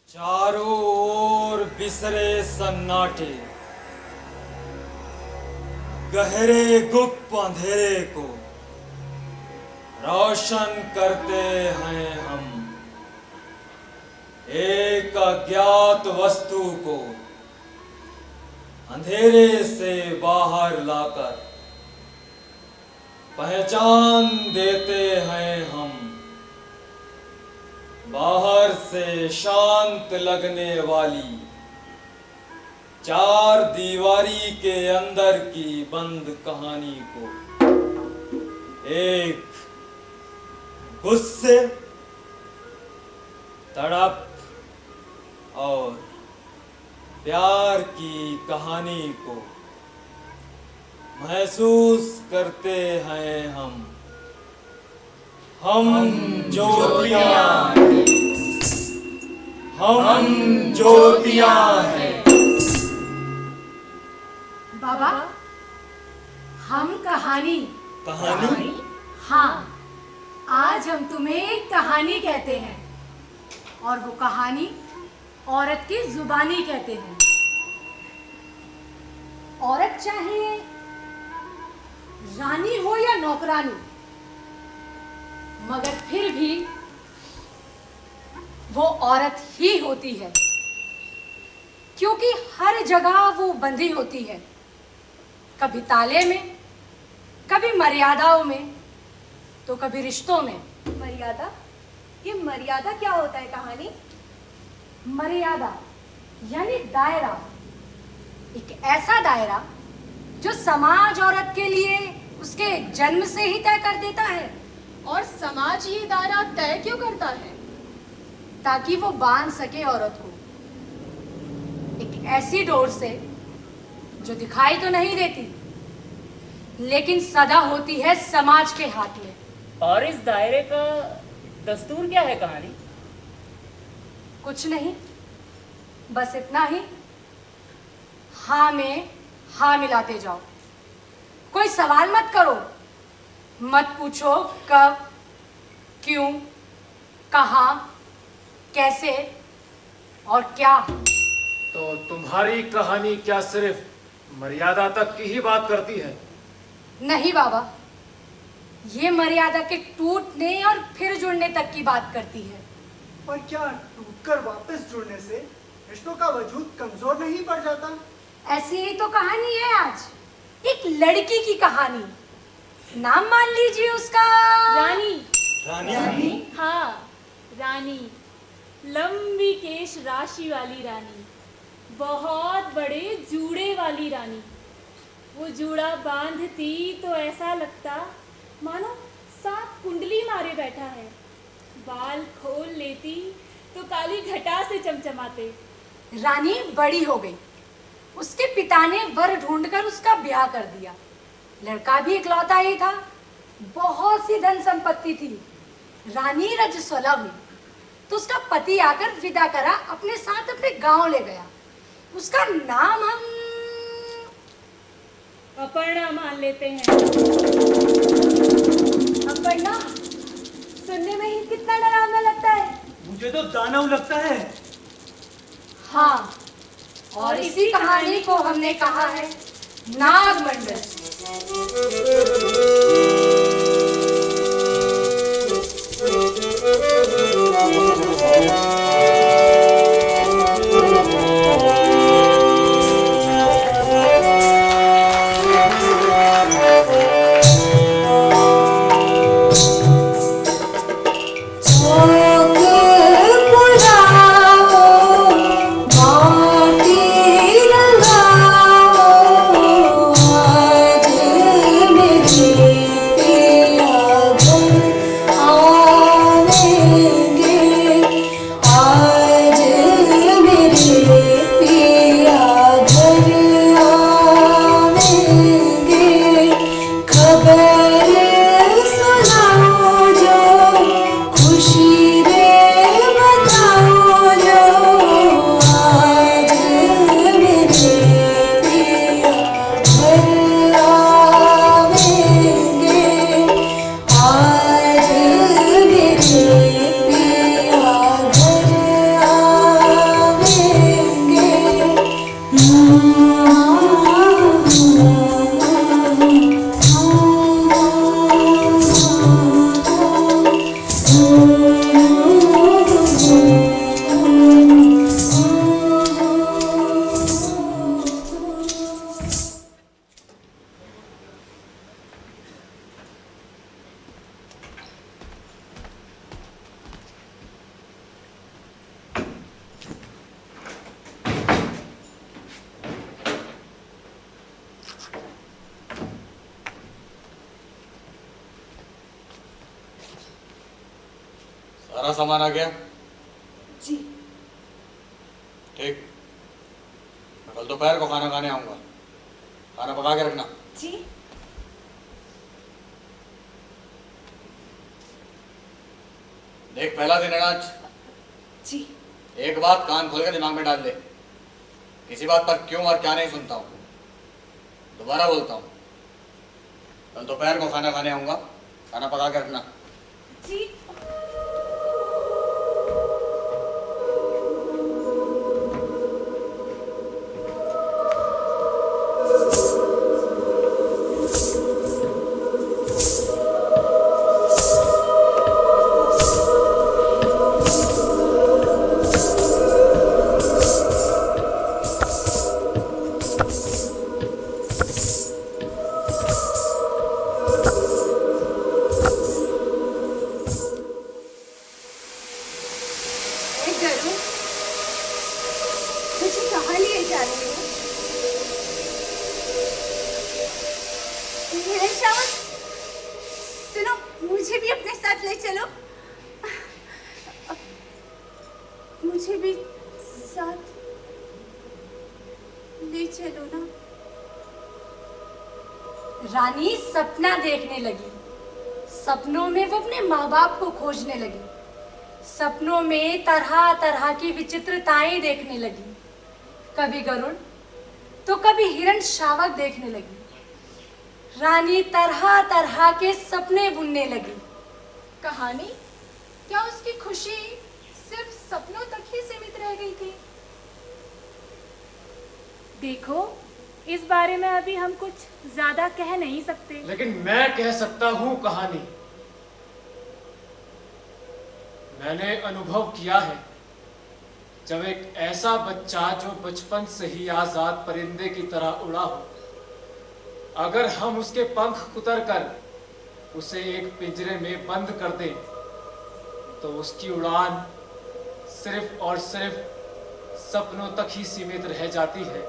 चारों ओर बिसरे सन्नाटे, गहरे गुप्त अंधेरे को रोशन करते हैं हम। एक अज्ञात वस्तु को अंधेरे से बाहर लाकर पहचान देते हैं हम। बाहर से शांत लगने वाली चार दीवारी के अंदर की बंद कहानी को एक गुस्से, तड़प और प्यार की कहानी को महसूस करते हैं हम। हम ज्योतियां हैं, हम ज्योतियां हैं। बाबा, हम कहानी कहानी? हाँ, आज हम तुम्हें एक कहानी कहते हैं और वो कहानी औरत की जुबानी कहते हैं। औरत चाहे रानी हो या नौकरानी, मगर फिर भी वो औरत ही होती है, क्योंकि हर जगह वो बंधी होती है, कभी ताले में, कभी मर्यादाओं में, तो कभी रिश्तों में। मर्यादा? ये मर्यादा क्या होता है कहानी? मर्यादा यानी दायरा, एक ऐसा दायरा जो समाज औरत के लिए उसके जन्म से ही तय कर देता है। और समाज ये दायरा तय क्यों करता है? ताकि वो बांध सके औरत को एक ऐसी डोर से जो दिखाई तो नहीं देती, लेकिन सदा होती है समाज के हाथ में। और इस दायरे का दस्तूर क्या है कहानी? कुछ नहीं, बस इतना ही, हाँ में हाँ मिलाते जाओ। कोई सवाल मत करो, मत पूछो कब, क्यों, कहाँ, कैसे और क्या। तो तुम्हारी कहानी क्या सिर्फ मर्यादा तक की ही बात करती है? नहीं बाबा, ये मर्यादा के टूटने और फिर जुड़ने तक की बात करती है। पर क्या टूटकर वापस जुड़ने से रिश्तों का वजूद कमजोर नहीं पड़ जाता? ऐसी ही तो कहानी है आज, एक लड़की की कहानी। नाम मान लीजिए उसका रानी। रानी? हाँ, रानी। लंबी केश राशि वाली रानी, बहुत बड़े जूड़े वाली रानी। वो जूड़ा बांधती तो ऐसा लगता मानो सांप कुंडली मारे बैठा है। बाल खोल लेती तो काली घटा से चमचमाते। रानी बड़ी हो गई, उसके पिता ने वर ढूंढकर उसका ब्याह कर दिया। लड़का भी इकलौता ही था, बहुत सी धन संपत्ति थी। रानी रजस्वला हुई तो उसका पति आकर विदा करा, अपने साथ अपने गांव ले गया। उसका नाम हम अपर्णा मान लेते हैं। अपर्णा सुनने में ही कितना डरावना लगता है। मुझे तो दानव लगता है। हाँ, और इसी कहानी को हमने कहा है नागमंडल। सारा सामान आ गया? जी। ठीक, मैं कल दोपहर को खाना खाने आऊंगा। खाना पका के रखना। जी। देख, पहला दिन है ना आज। जी। एक बात कान खोल के दिमाग में डाल दे, किसी बात पर क्यों और क्या नहीं सुनता हूँ। दोबारा बोलता हूँ, कल दोपहर को खाना खाने आऊंगा। खाना पका के रखना। जी। मुझे कहाँ लिए जा रही हो? हिरण श्रावण, सुनो, मुझे भी अपने साथ ले चलो। मुझे भी साथ ले चलो ना। रानी सपना देखने लगी। सपनों में वो अपने माँ बाप को खोजने लगी। सपनों में तरह तरह की विचित्रताएं देखने लगी। कभी गरुड़ तो कभी हिरण शावक देखने लगी। रानी तरह तरह के सपने बुनने लगी। कहानी क्या उसकी खुशी सिर्फ सपनों तक ही सीमित रह गई थी? देखो, इस बारे में अभी हम कुछ ज्यादा कह नहीं सकते। लेकिन मैं कह सकता हूँ कहानी। मैंने अनुभव किया है, जब एक ऐसा बच्चा जो बचपन से ही आजाद परिंदे की तरह उड़ा हो, अगर हम उसके पंख कुतर कर उसे एक पिंजरे में बंद कर दें, तो उसकी उड़ान सिर्फ और सिर्फ सपनों तक ही सीमित रह जाती है।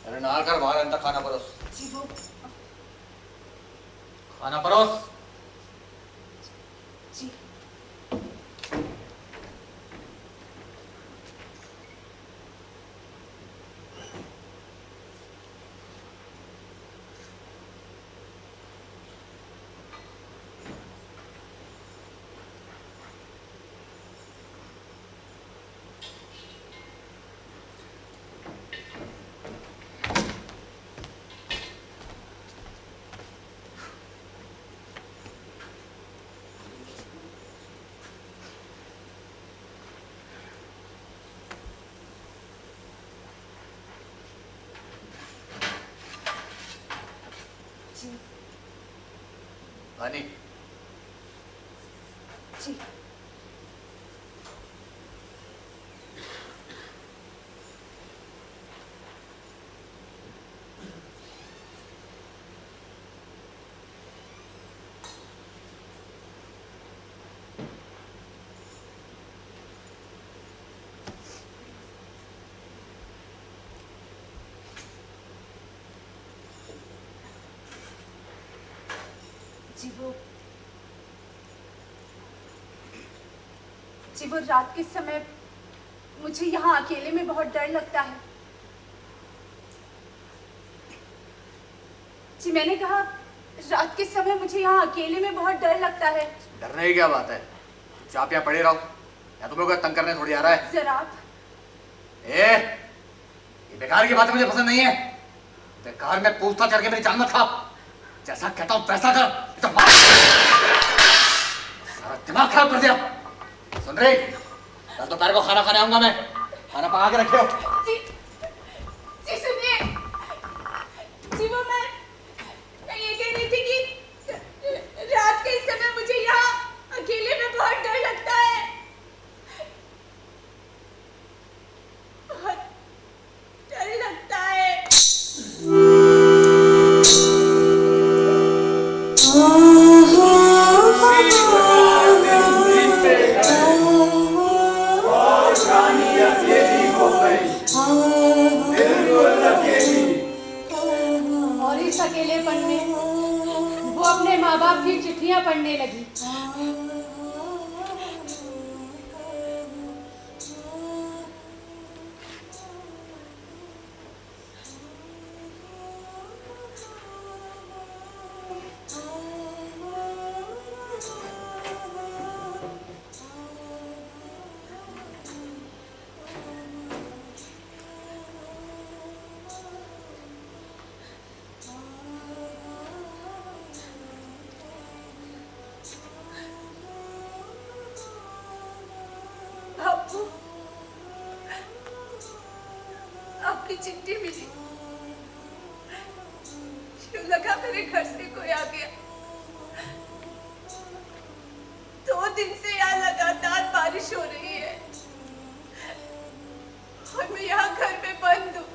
अरे ना कर, बाहर अंदर खाना परोस। जी वो खाना परोस। जी। रानी, जी। जी वो रात के समय मुझे यहाँ अकेले में बहुत डर लगता है। जी मैंने कहा, रात के समय मुझे यहाँ अकेले में बहुत डर लगता है। डरने की क्या बात है? आप यहाँ पड़े रहो, या तुम्हें कोई तंग करने थोड़ी आ रहा है। जरा आप ये बेकार की बातें मुझे पसंद नहीं है। बेकार में पूछताछ करके मेरी जान मत खा। जैसा कहता हूँ वैसा कर, तो सारा दिमाग खराब कर दिया। सुन रही, कल दोपहर को खाना खाने आऊंगा मैं। खाना पका के रखे हो? जी सुनिए जी, वो मैं ये कह रही थी कि रात के इस समय मुझे यहाँ अकेले में बहुत डर लगता है, बहुत डर लगता है। और इस अकेलेपन में वो अपने माँ बाप की चिट्ठियां पढ़ने लगी। बापू, आपकी चिट्ठी मिली, क्यों लगा मेरे घर से कोई आ गया। 2 दिन से यहाँ लगातार बारिश हो रही है और मैं यहाँ घर में बंद हूँ।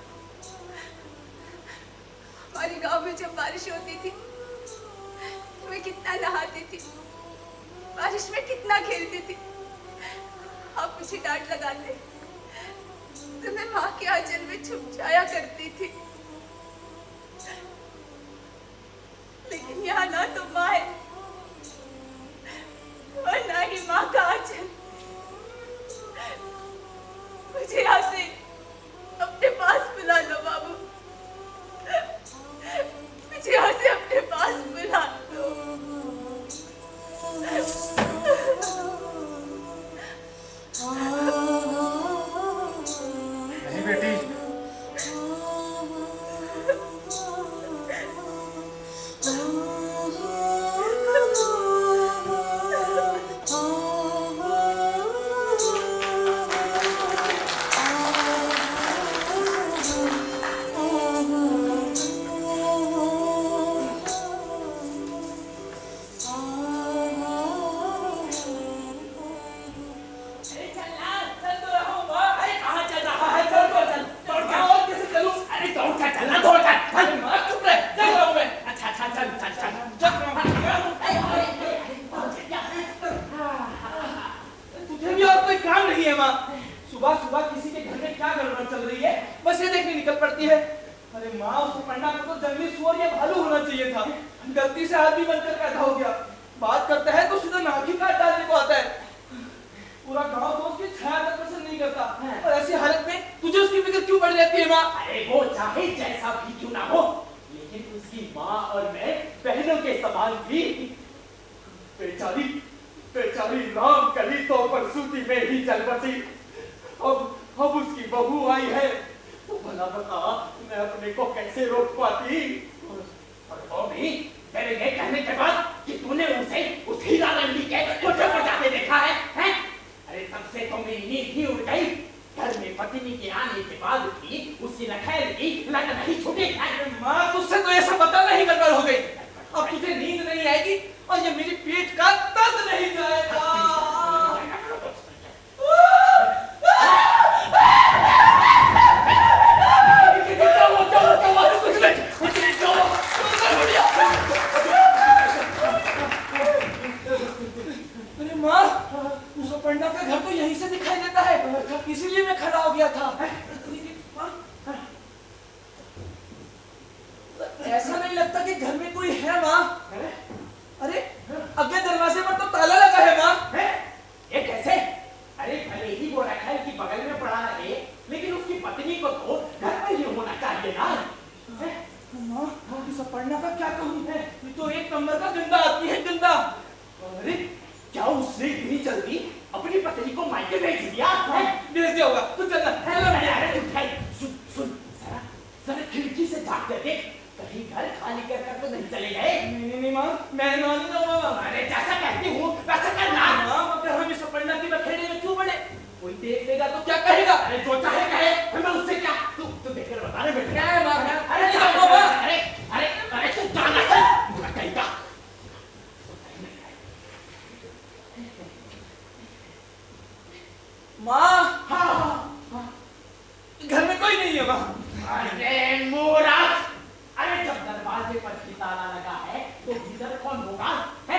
हमारे गांव में जब बारिश होती थी तो मैं कितना नहाती थी, बारिश में कितना खेलती थी। आप मुझे डांट लगाते तो मैं माँ के आंचल में छुप जाया करती थी, लेकिन यहाँ ना तो माँ है और ना ही माँ का आंचल। मुझे यहाँ से अपने पास बुला लो बाबू, मुझे यहाँ से अपने पास बुला लो। नहीं बेटी, तुझे भी और कोई काम नहीं है माँ? सुबह सुबह किसी के घर में क्या गड़बड़ चल रही है बस ये देखने निकल पड़ती है। अरे माँ, उस पन्ना को तो जंगली सुअर या भालू होना चाहिए था, गलती से आदमी बनकर पैदा हो गया। बात करता है तो सीधा नाक ही काट डालने को आता है। पूरा गांव तो उसकी छाया तक पसंद नहीं करता, और ऐसी हालत में तुझे उसकी फिक्र क्यों पड़ जाती है माँ? अरे वो चाहे जैसा भी क्यों ना हो, लेकिन उसकी माँ और मैं बहनों के समान थी। बेचारी बेचारी राम कली तो परसूती में ही जल बसी। अब उसकी बहू आई है तो भला बता मैं अपने को कैसे रोक पाती। और वो भी तेरे ये कहने के बाद कि तूने उसे उस हीरा रंडी के कोठे पर जाते देखा है, हैं? अरे तब से तो मेरी नींद ही उड़ गई। घर में पत्नी के आने के बाद भी उसकी नखैर की लग नहीं छूटी। माँ, तुझसे तो ऐसा पता नहीं गड़बड़ हो गई। अब तुझे नींद नहीं आएगी और ये मेरी पीठ का दर्द नहीं जाएगा। अरे माँ, उस पंडा का घर तो यहीं से दिखाई देता है, इसीलिए मैं खड़ा हो गया था। ऐसा नहीं लगता कि घर में कोई है माँ? अरे अगले दरवाजे पर तो ताला लगा है माँ। ये कैसे? अरे भले ही वो रखैल की बगल में पड़ा रहे, लेकिन उसकी पत्नी को तो घर में ही होना चाहिए ना। माँ, इस पंडा का क्या कहूँ है? ये तो एक नंबर का गंदा आदमी है, गंदा। अरे क्या उसने इतनी जल्दी अपनी पत्नी को मायके भेज दिया? भेज दिया होगा। तू चलना। अरे सुन सुन, जरा खिड़की से झाँक कर देख, कहीं घर खाली कर तो नहीं चले गए। नहीं माँ, मैं नहीं जाऊंगा। अरे जैसा कहती हूँ वैसा करना। माँ, मगर हम इस पंडा की बखेड़े में क्यों पड़े? कोई देख लेगा तो क्या कहेगा? अरे जो चाहे कहे, मैं उससे क्या? तू देखकर बता रहे बेटे। क्या है माँ? अरे अरे तू जाना चल, कहीं का। माँ, हाँ, घर में कोई नहीं है माँ। अरे मूर्ख! अरे जब दरवाजे पर ही ताला लगा है तो भीतर कौन होगा? है?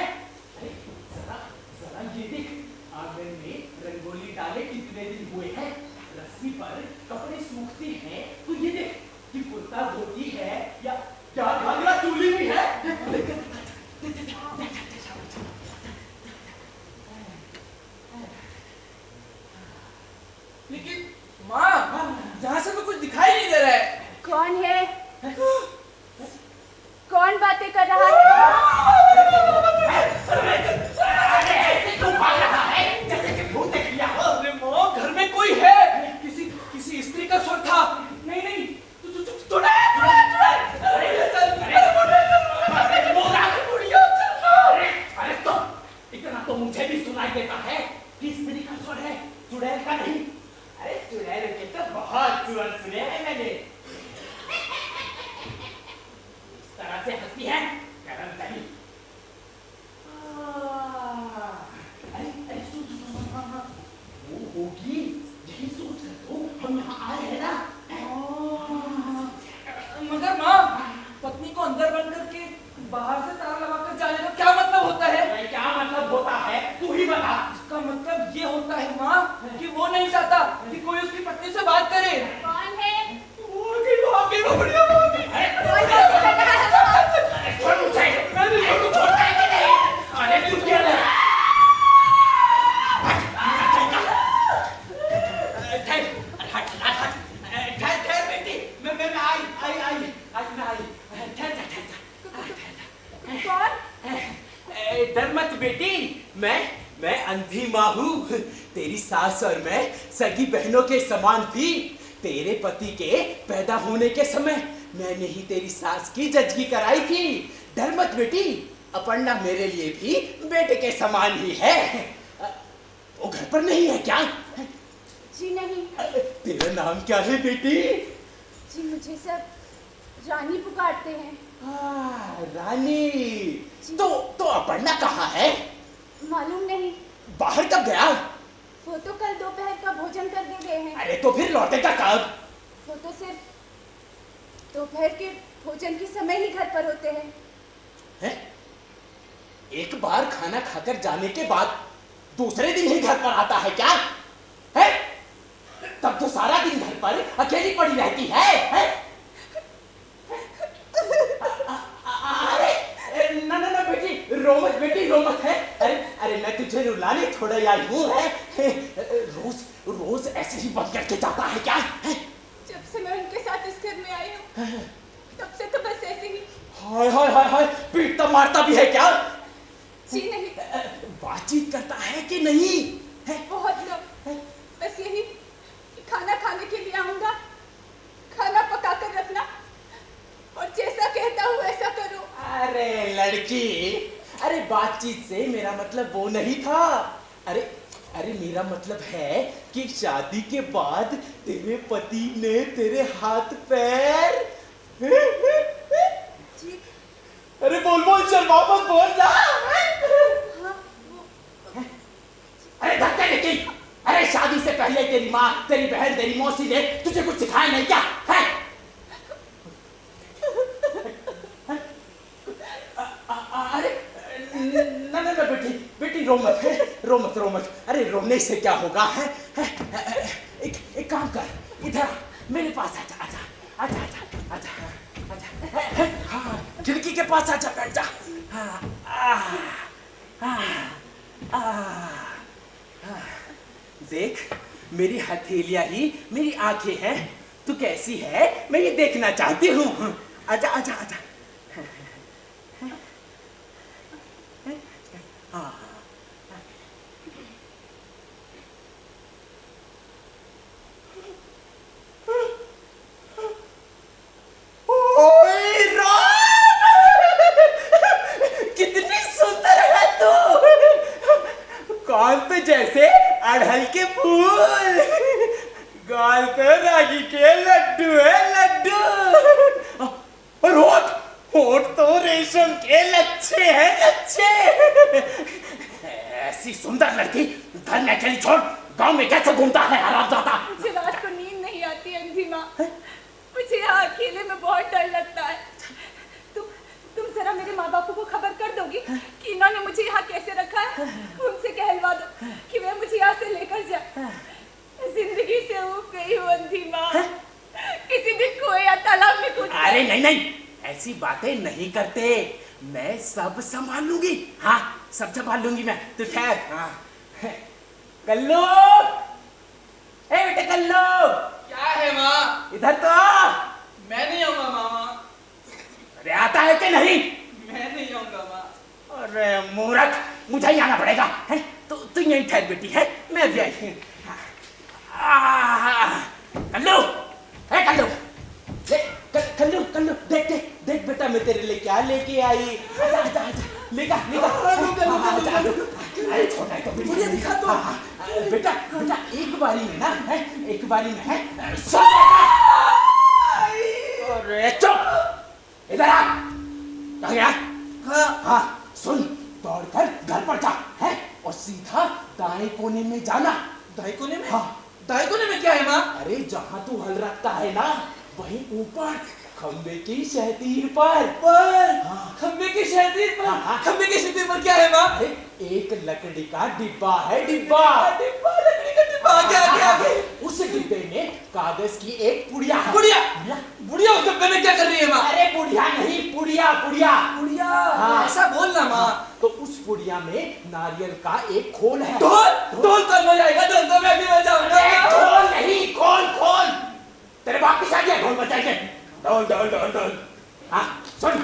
अरे जरा ये देख, आंगन में रंगोली डाले कितने दिन हुए हैं, रस्सी पर कपड़े सूखते हैं, तो ये देख कि कुर्ता धोती है या क्या घाघरा चोली भी है। लेकिन माँ, यहाँ से तो कुछ दिखाई नहीं दे रहा है। कौन है? कौन बातें कर रहा है? ऐसे क्यों भाग रहा है जैसे कि भूत देख लिया हो? अरे माँ, घर में कोई है? किसी स्त्री का स्वर था। नहीं, चुड़ैल। अरे तो इतना तो मुझे भी सुनाई देता है कि स्त्री का स्वर है, चुड़ैल का नहीं। अरे चुड़ैल के तो बहुत स्वर सुने हैं मैंने। इस तरह से हंसती है कर्मचारी। अरे सुन, वो होगी, यही सोच कर तो हम यहाँ आए हैं ना। मगर माँ, पत्नी को अंदर बंद करके बाहर से ताला लगाकर जाने का क्या मतलब होता है? अरे क्या मतलब होता है, तू ही बता। इसका मतलब ये होता है माँ कि वो नहीं चाहता कि कोई उसकी पत्नी से बात करे। कौन है? वो बढ़िया बात है। अरे छोड़ मुझे, तू छोड़ता है कि नहीं? अरे तू क्या है? ठहर बेटी, मैं आई। कौन? डर मत बेटी, मैं अंधी माँ हूँ। तेरी सास और मैं सगी बहनों के समान थी। तेरे पति के पैदा होने के समय मैंने ही तेरी सास की जजगी कराई थी। डर मत बेटी, अपर्णा मेरे लिए भी बेटे के समान ही है। वो घर पर नहीं है क्या? जी नहीं। तेरा नाम क्या है बेटी? जी मुझे सब रानी पुकारते हैं। रानी। तो अपर्णा कहाँ है? मालूम नहीं। बाहर कब गया? वो तो कल दोपहर का भोजन करने गए हैं। अरे तो फिर लौटेगा कब? वो तो सिर्फ दोपहर के भोजन के समय ही घर पर होते हैं। एक बार खाना खाकर जाने के बाद दूसरे दिन ही घर पर आता है क्या? है? तब तो सारा दिन घर पर अकेली पड़ी रहती है? अरे ना बेटी, रो मत बेटी, रो मत है। अरे मैं तुझे रुलाने थोड़ा आई हूँ। रोज ऐसे ही बंद करके जाता है क्या? जब से मैं उनके साथ इस घर में आई हूँ तब से तो बस ऐसे ही। हाय, पीटता मारता भी है क्या? जी नहीं। बातचीत करता है कि नहीं? बहुत कम। बस यही कि खाना खाने के लिए आऊंगा, खाना पका कर रखना और जैसा कहता हूँ वैसा करो। अरे लड़की, अरे बातचीत से मेरा मतलब वो नहीं था। अरे मेरा मतलब है कि शादी के बाद तेरे पति ने तेरे हाथ पैर। जी। अरे बोल शर्मा मत बोल ना। अरे धक्के लेके। अरे शादी से पहले तेरी माँ, तेरी बहन, तेरी मौसी ने तुझे कुछ सिखाया नहीं क्या? है? ना बेटी रो मत। अरे रोने से क्या होगा? है? एक काम कर, इधर मेरे पास आजा। हाँ, खिड़की के पास आजा, बैठ जा। देख, मेरी हथेलियां ही मेरी आंखें हैं। तू कैसी है मैं ये देखना चाहती हूँ। आजा। कितनी सुंदर है तू। कान पे जैसे अड़हल के फूल। ऐसी सुंदर लड़की घर में अकेली छोड़ गांव में कैसे घूमता है हरामजादा? मुझे रात को नींद नहीं आती अंधी माँ, मुझे यहाँ अकेले में बहुत डर लगता है। तुम जरा मेरे माँ बापू को खबर कर दोगी कि इन्होंने मुझे यहाँ कैसे रखा है? उनसे कहलवा दो कि वे मुझे यहाँ से लेकर जाए। जिंदगी से ऊब गई हूँ अंधी माँ, किसी दिन कुएं या तालाब में कूद। अरे नहीं नहीं, ऐसी बातें नहीं करते, मैं सब संभाल लूंगी। हाँ सब संभाल लूंगी मैं, तू ठहर। हाँ कल्लू, ए बेटे कल्लू, क्या है माँ? इधर तो। मैं नहीं आऊंगा मामा। अरे आता है कि नहीं? मैं नहीं आऊंगा माँ। अरे मूर्ख, मुझे ही आना पड़ेगा। है तो तू यहीं ठहर बेटी, है मैं भी आई। कल्लू, ए कल्लू, कल्लू कल्लू, देख देख देख बेटा मैं तेरे लिए क्या लेके आई। आजा आजा आजा, लेगा लेगा। अरे छोटा है तो मुझे दिखा दो। बेटा बेटा एक बारी में ना है, एक बारी में है। अरे चुप, इधर आ। कहाँ गया? हाँ सुन, दौड़कर घर पर जा, है और सीधा दाएं कोने में जाना। दाएं कोने में? हाँ दाएं कोने में क्या है माँ? अरे जहाँ तू हल रखता है ना, वहीं ऊपर खंबे की शहतीर पर। हाँ। खंबे की शहतीर पर? हाँ। खंबे की शहतीर पर क्या है माँ? अरे एक लकड़ी का डिब्बा है, डिब्बा। डिब्बा, लकड़ी का डिब्बा। आगे आगे आगे। उस डिब्बे में कागज की एक पुड़िया है। बुढ़िया? बुढ़िया उस डिब्बे में क्या कर रही है माँ? अरे बुढ़िया नहीं, पुड़िया पुड़िया। बुढ़िया? हाँ। ऐसा बोलना माँ। तो उस पुड़िया में नारियल का एक खोल है। ढोल? ढोल कल हो जाएगा, ढोल तो मैं भी हो जाऊंगा। ढोल नहीं, खोल खोल। तेरे बाप की शादी है, ढोल बजाएंगे। ढोल ढोल ढोल ढोल। हाँ सुन,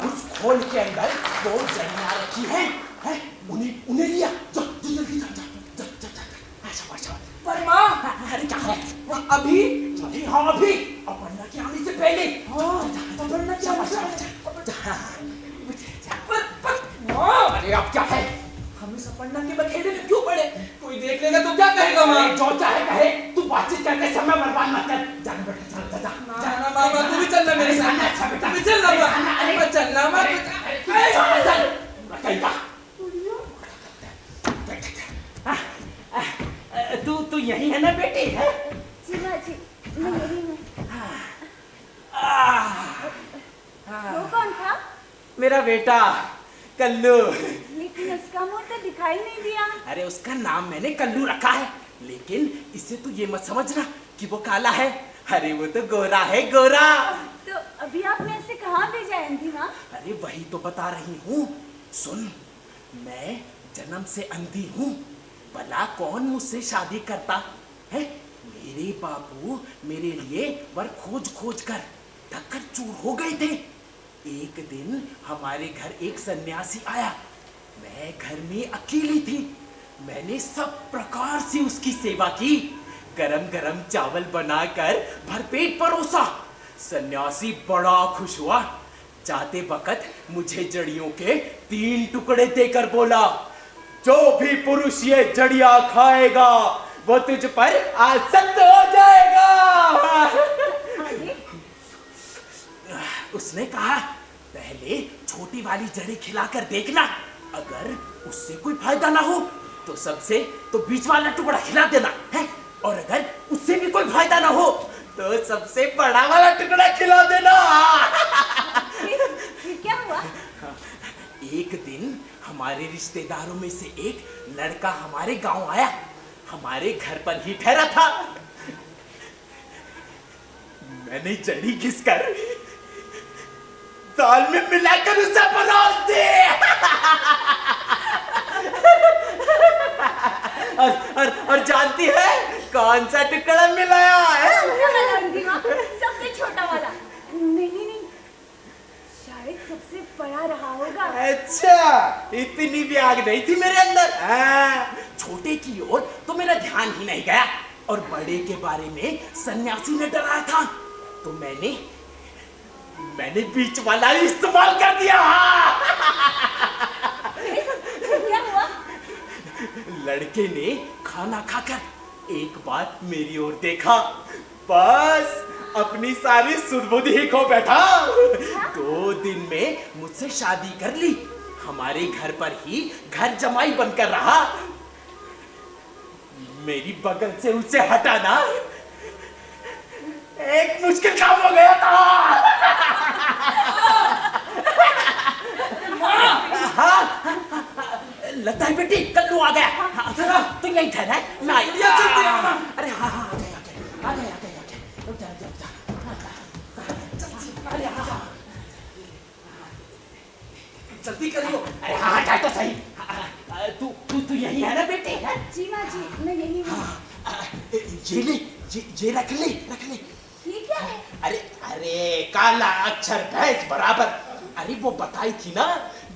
उस खोल के अंदर 2 जनियां रखी हैं, हैं? उन्हें लिया। जा जल्दी जा जा जा जा जा। अच्छा अच्छा। पर माँ, अरे क्या है? अभी? अभी हाँ अभी, अपर्णा के आने से पहले। अपर्णा के आने से पहले। माँ, अरे अब क्या है? हम इस अपर्णा के बखेड़े में क्यों पड़े? कोई देख लेगा तो क्या कहेगा माँ? जो चाहे कहे, तू बातचीत करके समय बर्बाद मत कर। जाना बेटा, जा जा जा। ना मामा, तू भी चलना मेरे साथ। अच्छा बेटा, तू भी चलना माँ। अरे चलना माँ। चल चल। कहीं तू यही है ना बेटी? है जी माँ जी, मैं यही हूँ। वो कौन था? मेरा बेटा कल्लू। लेकिन उसका मुंह तो दिखाई नहीं दिया। अरे उसका नाम मैंने कल्लू रखा है, लेकिन इससे तू ये मत समझना कि वो काला है। अरे वो तो गोरा है, गोरा। तो अभी आपने ऐसे कहाँ भेजा है अंधी माँ? अरे वही तो बता रही हूँ, सुन। मैं जन्म से अंधी हूँ, भला कौन मुझसे शादी करता है? मेरे बापू मेरे लिए वर खोज खोज कर थक कर चूर हो गए थे। एक दिन हमारे घर एक सन्यासी आया, मैं घर में अकेली थी। मैंने सब प्रकार से उसकी सेवा की, गरम गरम चावल बनाकर भरपेट परोसा। सन्यासी बड़ा खुश हुआ। जाते वक्त मुझे जड़ियों के 3 टुकड़े देकर बोला, जो भी पुरुष ये जड़ियां खाएगा वो तुझ पर आसक्त हो जाएगा। उसने कहा, पहले छोटी वाली जड़ी खिलाकर देखना, अगर उससे कोई फायदा ना हो तो बीच वाला टुकड़ा खिला देना है, और अगर उससे भी कोई फायदा ना हो तो सबसे बड़ा वाला टुकड़ा खिला देना। फिर क्या हुआ? एक दिन हमारे रिश्तेदारों में से एक लड़का हमारे गांव आया, हमारे घर पर ही ठहरा था। मैंने जड़ी घिसकर दाल में मिलाकर उसे परोस दी। और जानती है कौन सा टुकड़ा मिलाया है? सबसे छोटा वाला। नहीं, शायद सबसे बड़ा रहा होगा। अच्छा, इतनी भी आग नहीं थी मेरे अंदर। छोटे की ओर तो मेरा ध्यान ही नहीं गया, और बड़े के बारे में सन्यासी ने डराया था, तो मैंने बीच वाला इस्तेमाल कर दिया। क्या हुआ? लड़के ने खाना खाकर एक बार मेरी ओर देखा, बस अपनी सारी सुध-बुध ही खो बैठा। 2 दिन में मुझसे शादी कर ली। हमारे घर पर ही घर जमाई बनकर रहा। मेरी बगल से उसे हटाना एक मुश्किल काम हो गया था। हाँ, लगता है बेटी कल्लू आ गया। तो यही था ना? मैं आई। अरे हाँ हाँ, आ गए। अरे हाँ, जल्दी करियो। अरे हाँ, क्या तो सही। तू यही है ना बेटी? है? जी माँ जी, मैं यही हूँ। ये रख ले। ये क्या है? अरे काला अक्षर भैंस बराबर। अरे वो बताई थी ना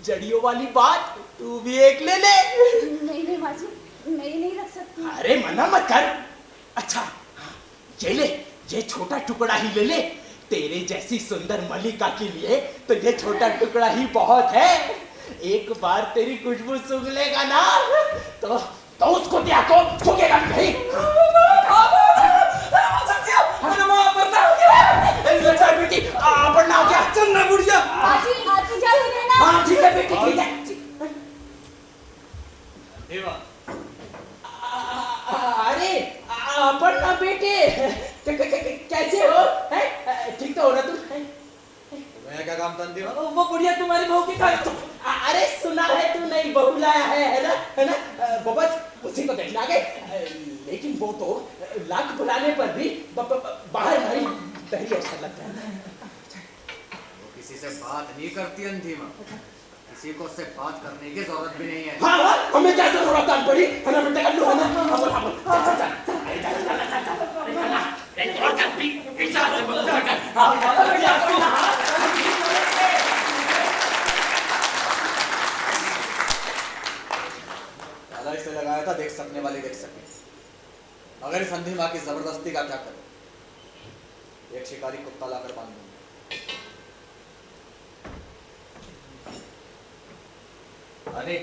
जड़ियों वाली बात, तू भी एक ले ले। नहीं माँ जी, मैं ये नहीं रख सकती। अरे मना मत कर। अच्छा ये ले, ये छोटा टुकड़ा ही ले ले। तेरे जैसी सुंदर मलिका के लिए तो ये छोटा टुकड़ा ही बहुत है। एक बार तेरी खुशबू सूंघ लेगा ना तो उसको दिया को सूंघेगा नहीं। बेटी पढ़ना हो गया। चल ना बुढ़िया। आजी जाने देना। हाँ ठीक है बेटी, ठीक है। अरे पढ़ना बेटे, कैसे हो? ठीक तो हो ना तुम? मैं क्या काम था? वो बुढ़िया तुम्हारी बहू की था। अरे सुना है तू नई बहू लाया है ना? बबस उसी को देखना गए, लेकिन वो तो लाख बुलाने पर भी बाहर नहीं पहले अच्छा लगता है। वो किसी से बात नहीं करती अंधी माँ, किसी को उससे बात करने की जरूरत भी नहीं है। हाँ, हमें क्या जरूरत पड़ी है ना बेटा? कल्लू है ना? इसे लगाया था देख सकने वाले देख सके। अगर इस अंधी माँ की जबरदस्ती का क्या करें? एक शिकारी कुत्ता लाकर बांध दूंगा। अरे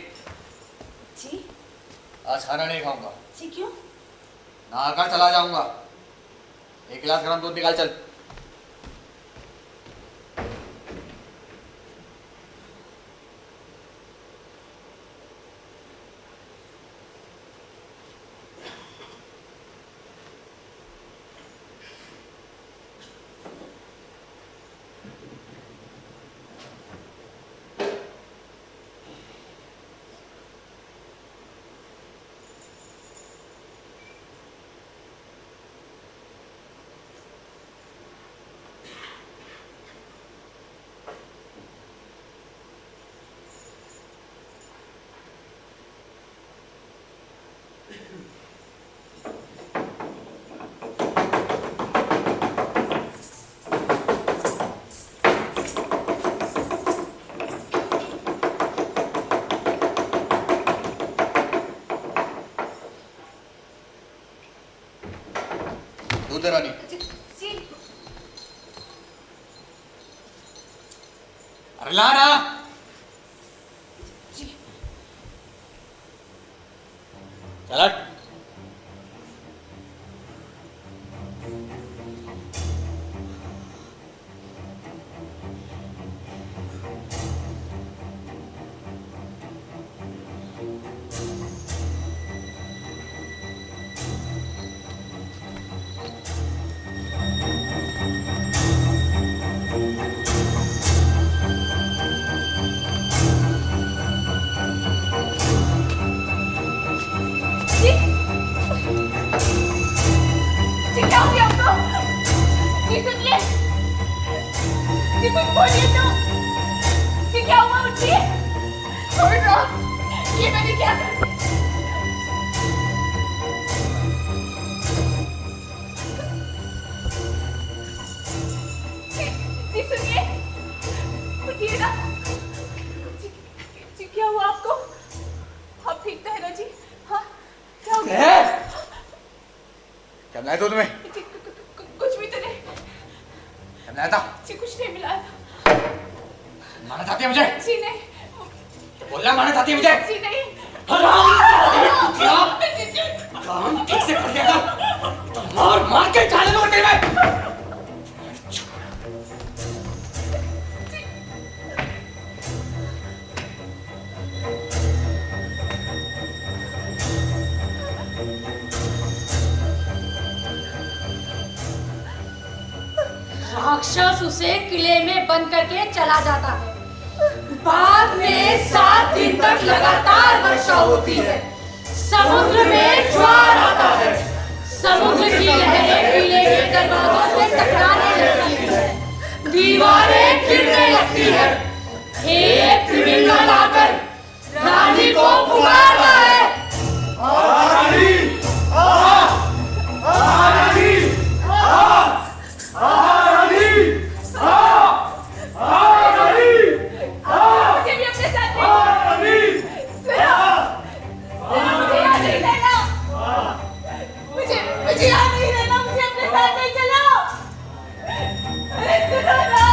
जी आज खाना नहीं खाऊंगा। जी क्यों? नहाकर चला जाऊंगा। एक गिलास गरम दूध निकाल चल। दूध रानी। अरे ला ना। चल हट। क्या दूध में? कुछ भी तो नहीं। क्या था? जी कुछ नहीं मिला था। मारना चाहती है मुझे? जी नहीं। बोलना मारना चाहती है मुझे? जी नहीं। क्या? काम ठीक से कर लिया कर। मार मार के जाने दो तेरे में। राक्षस उसे किले में बंद करके चला जाता है। बाद में 7 दिन तक लगातार वर्षा होती है। समुद्र में ज्वार आता है। समुद्र की लहरें किले के दरवाजों से टकराने लगती है। दीवारें गिरने लगती है। एक त्रिविंगा लाकर रानी को पुकारता है। रानी! रानी! मुझे भी अपने साथ मुझे यहाँ नहीं रहना, मुझे अपने साथ नहीं चलो। अरे सुनो ना।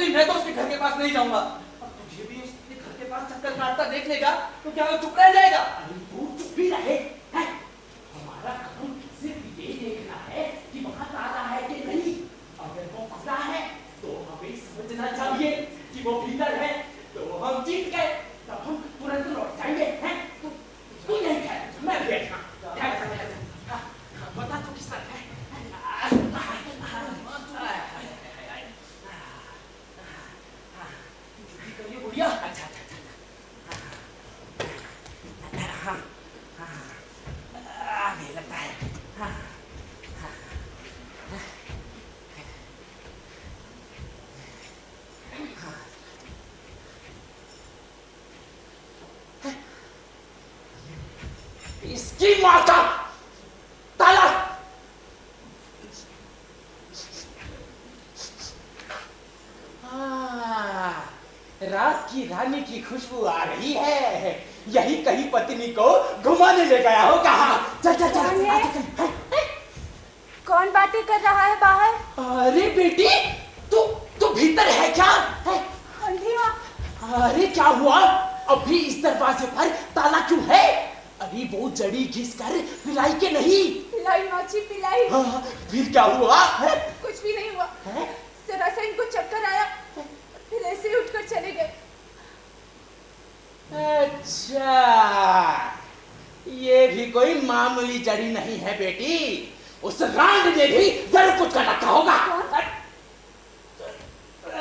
मैं तो उसके घर के पास नहीं जाऊंगा। अब तुझे भी उसके घर के पास चक्कर काटता देख लेगा तो क्या वो चुप रह जाएगा? तू चुप भी रहे। हमारा काम सिर्फ ये देखना है कि वहां ताला है कि नहीं। अगर वो खुला है तो हमें समझना चाहिए कि वो भीतर है, तो हम जीत गए। तब हम तुरंत लौट जाएंगे। तू नहीं है, मैं देखना। बता तू किस तरफ है? अच्छा अच्छा आगे लगता है। इसकी माँ का ताला। रात की रानी की खुशबू आ रही है। यही कहीं पत्नी को घुमाने ले गया हो। कहा चल चल चल। कौन बातें कर रहा है बाहर? अरे बेटी, तू भीतर है क्या? अंधी माँ। अरे क्या हुआ? अभी इस दरवाजे पर ताला क्यों है? अभी वो जड़ी घिस कर पिलाई के नहीं? पिलाई माची पिलाई। हाँ, फिर क्या हुआ? कुछ भी नहीं हुआ। जरा सा इनको चक्कर आया, फिर ऐसे ही उठकर चले गए। अच्छा, ये भी कोई मामूली जड़ी नहीं है बेटी। उस रांड ने भी जरूर कुछ कर रखा होगा।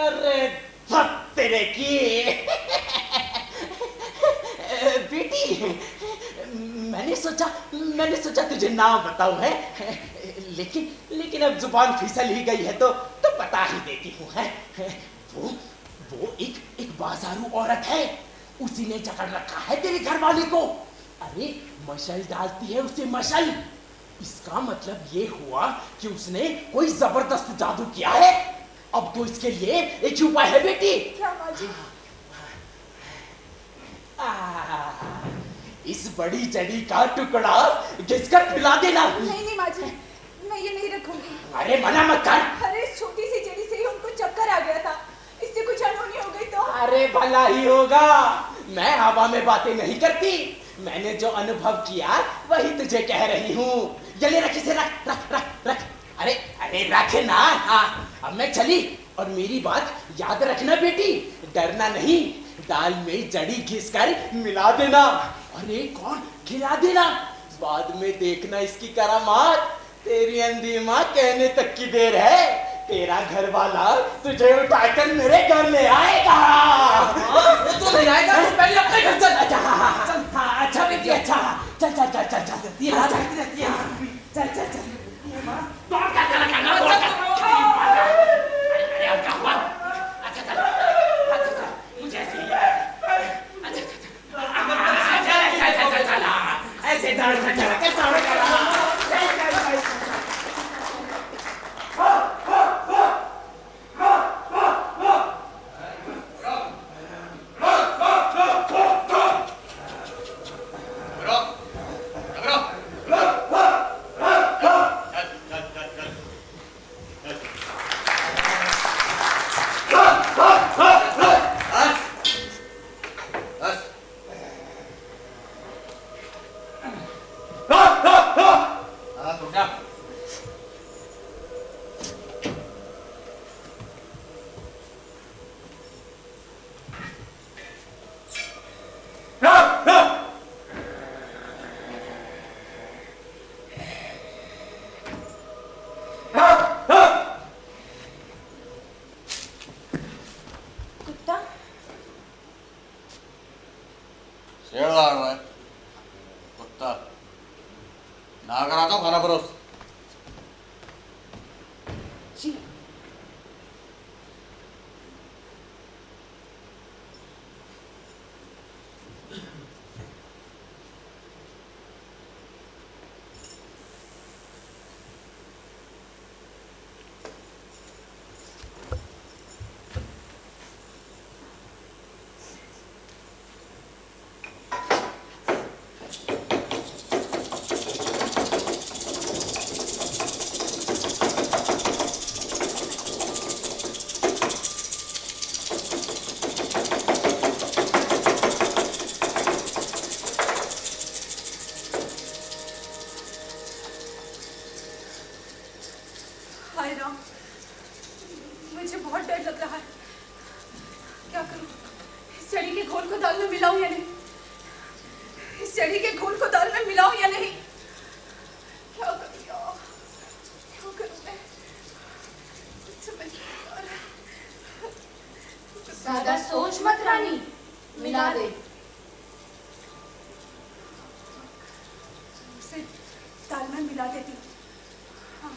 अरे तेरे की बेटी, मैंने सोचा तुझे नाम बताऊं है, लेकिन अब जुबान फिसल ही गई है तो बता ही देती हूँ है। वो एक बाजारू औरत है। उसी ने जकड़ रखा है तेरे घर वाले को। अरे मशल डालती है उसे मशल। इसका मतलब ये हुआ कि उसने कोई जबरदस्त जादू किया है। अब तो इसके लिए एक ही उपाय है बेटी। क्या माजी? इस बड़ी जड़ी का टुकड़ा घिसकर पिला देना। नहीं माजी, मैं ये नहीं रखूंगी। अरे मना मत कर। अरे छोटी सी जड़ी से ही उनको चक्कर आ गया था, इससे कुछ अनहोनी हो गई तो? अरे भला ही होगा। मैं हवा में बातें नहीं करती। मैंने जो अनुभव किया वही तुझे कह रही हूँ। जल्दी रख इसे, रख रख रख रख। अरे रख ना। हाँ, अब मैं चली। और मेरी बात याद रखना बेटी, डरना नहीं। दाल में जड़ी घिसकर मिला देना। अरे कौन खिला देना। बाद में देखना इसकी करामात। तेरी अंधी माँ कहने तक की देर है। तेरा घर वाला तुझे उठाकर मेरे घर ले आएगा। वो तो नहीं आएगा, तो पहले अपने घर चल। अच्छा बेटी, अच्छा चल चल चल चल चल चल चल चल चल। तोड़ क्या चला करना? अरे अब क्या हुआ? अच्छा चल, मुझे ऐसे ही ऐसे शेर लाड़ रहा है कुत्ता। ना कराता हूँ खाना परोस। जी हाय राम, मुझे बहुत डर लग रहा है। क्या करूं? इस चढ़ी के घोल को दाल में मिलाऊं या नहीं? इस चढ़ी के घोल को दाल में मिलाऊं या नहीं? क्या करूं यार? क्या करूं मैं? कुछ समझ नहीं आ रहा। ज्यादा सोच मत रानी, मिला दे। उसे दाल में मिला देती हूँ। हाँ,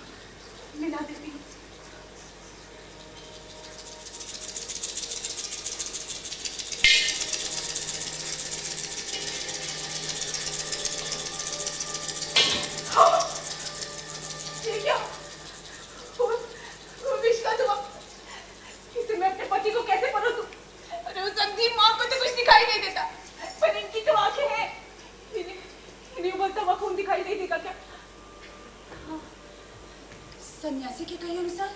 मिला देती हूँ। ये क्या? वो विष का धुआं। इसे मैं अपने पति को कैसे परोसूं? अरे उस अंधी माँ को तो कुछ दिखाई नहीं देता, पर इनकी तो आंखें हैं। इन्हें उबलता हुआ खून दिखाई नहीं देगा क्या? हाँ, सन्यासी के कहे अनुसार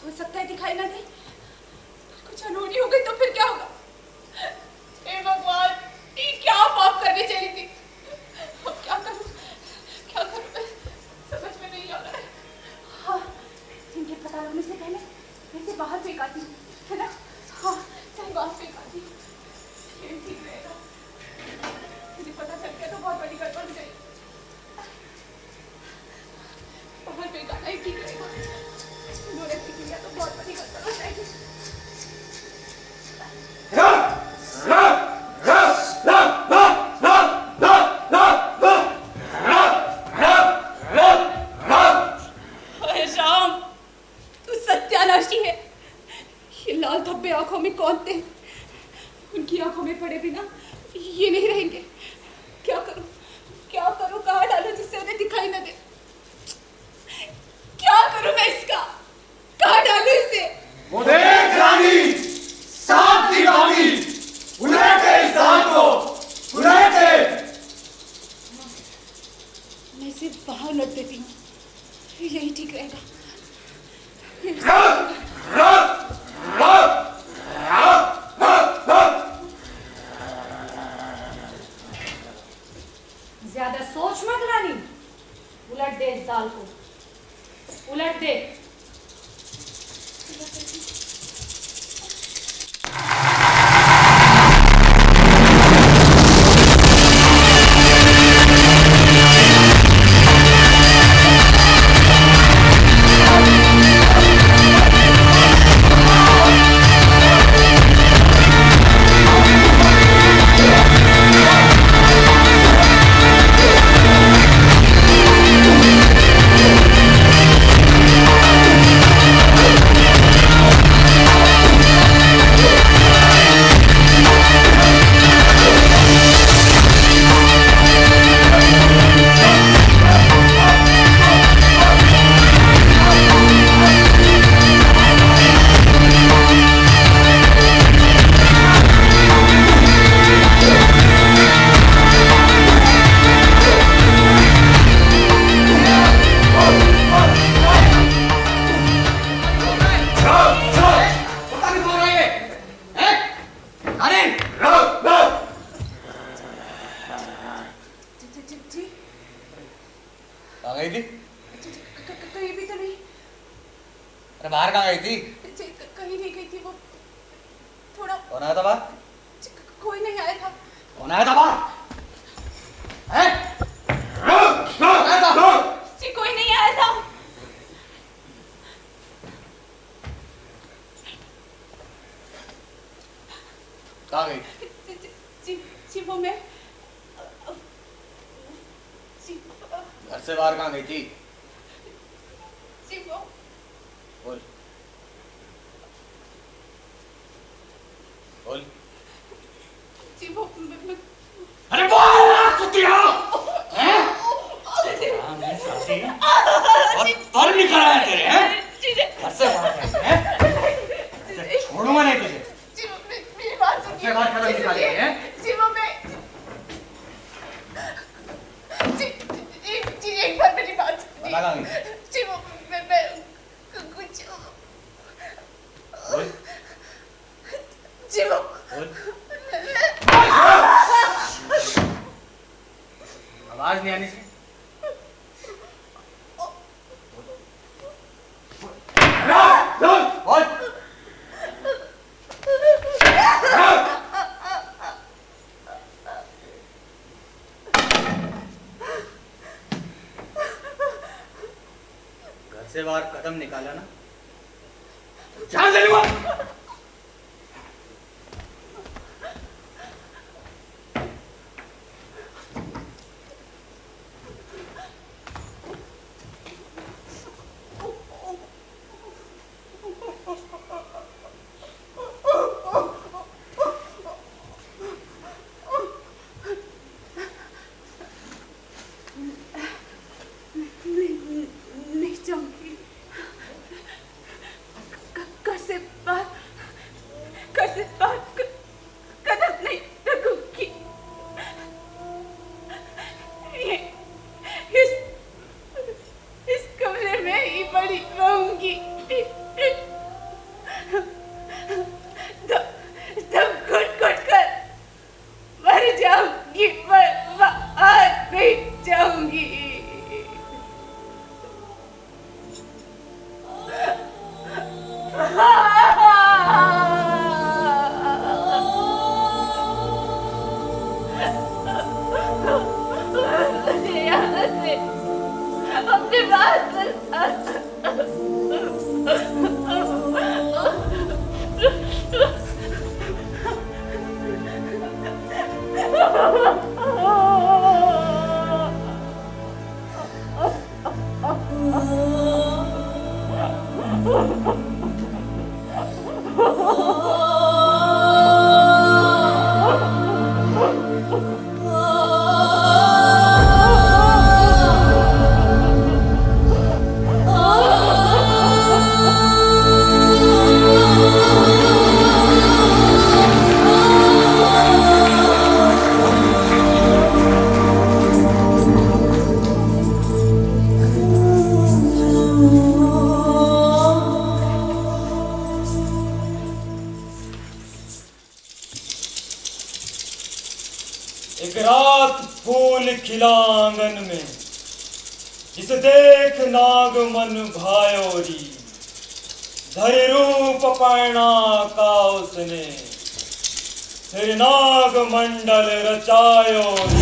हो सकता है दिखाई ना दे। कुछ अनहोनी हो गई तो फिर क्या होगा? हे भगवान, ये क्या पाप करने चली थी? अब क्या करूं? क्या करूं मैं? समझ में नहीं आ रहा है। हाँ, इनके पता लगने से पहले इसे बाहर फेंक आती हूँ, है ना? हाँ, चाहे बाहर फेंक आती हूँ, ये ठीक रहेगा। मुझे पता चल गया तो बहुत बड़ी गड़बड़ हो जाएगी। बाहर फेंक आना ही ठीक रहेगा। इन्होंने फेंक लिया तो बहुत बड़ी गड़बड़ हो जाएगी। अरे राम, तू सत्यानाशी है। ये लाल धब्बे आंखों में कौन थे? उनकी आंखों में पड़े बिना ये नहीं रहेंगे। क्या करूं? क्या करूं? कहाँ डालूं जिससे उन्हें दिखाई न दे? क्या करूं मैं इसका? कहाँ डालूं इसे? वो देख रानी, सांप की बागी, उलटे इस दाल को, उलटे। मैं इसे बाहर लट देती हूँ, यही ठीक रहेगा। ज्यादा सोच मत रानी, उलट दे इस दाल को, उलट दे। कहाँ गई थी? कहीं भी तो नहीं। अरे बाहर कहाँ गई थी? कहीं नहीं गई थी, वो थोड़ा। कौन आया था बाहर? कोई नहीं आया था। कौन आया था बाहर? आया था? जी कोई नहीं आया था। कहाँ गई? जी वो मैं घर से बाहर कहाँ गई थी? जी वो बोल बोल। जी वो मैं अरे बोल कुतिया! हैं? और निकल आया तेरे हैं? घर से बाहर हैं? छोड़ूंगा नहीं तुझे। जी वो मेरी बात सुनिए। घर से बाहर कदम निकाले हैं? जी वो मैं जी एक बार मेरी बात सुनिए। बता कहाँ जी वो मैं कुछ बोल जी वो बोल। आवाज नहीं आनी चाहिए। बोल। घर से बाहर कदम निकाला ना, जान ले लूंगा। नहीं जाऊंगी। कैसे बात कदम नहीं रखूंगी। इस कमरे में ही पड़ी रहूंगी। दम घुट कर मर जाऊंगी, पर बाहर नहीं जाऊंगी। मुझे यहाँ से अपने बात एक रात फूल खिला आंगन में, जिसे देख नाग मन भायोरी। धरि रूप पैणा का उसने, फिर नाग मंडल रचायोरी।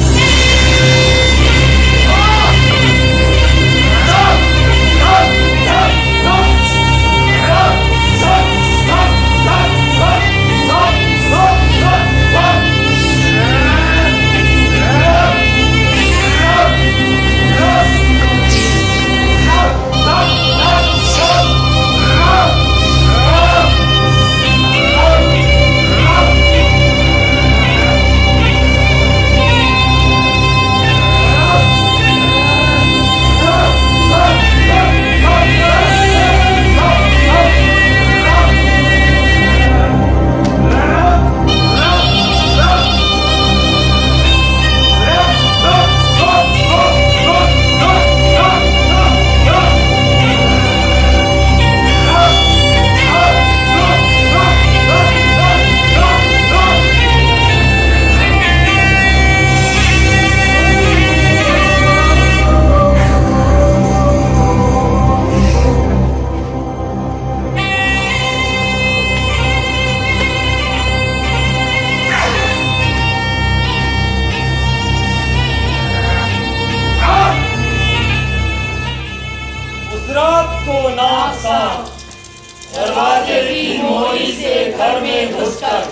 दरवाजे की मोरी से घर में घुसकर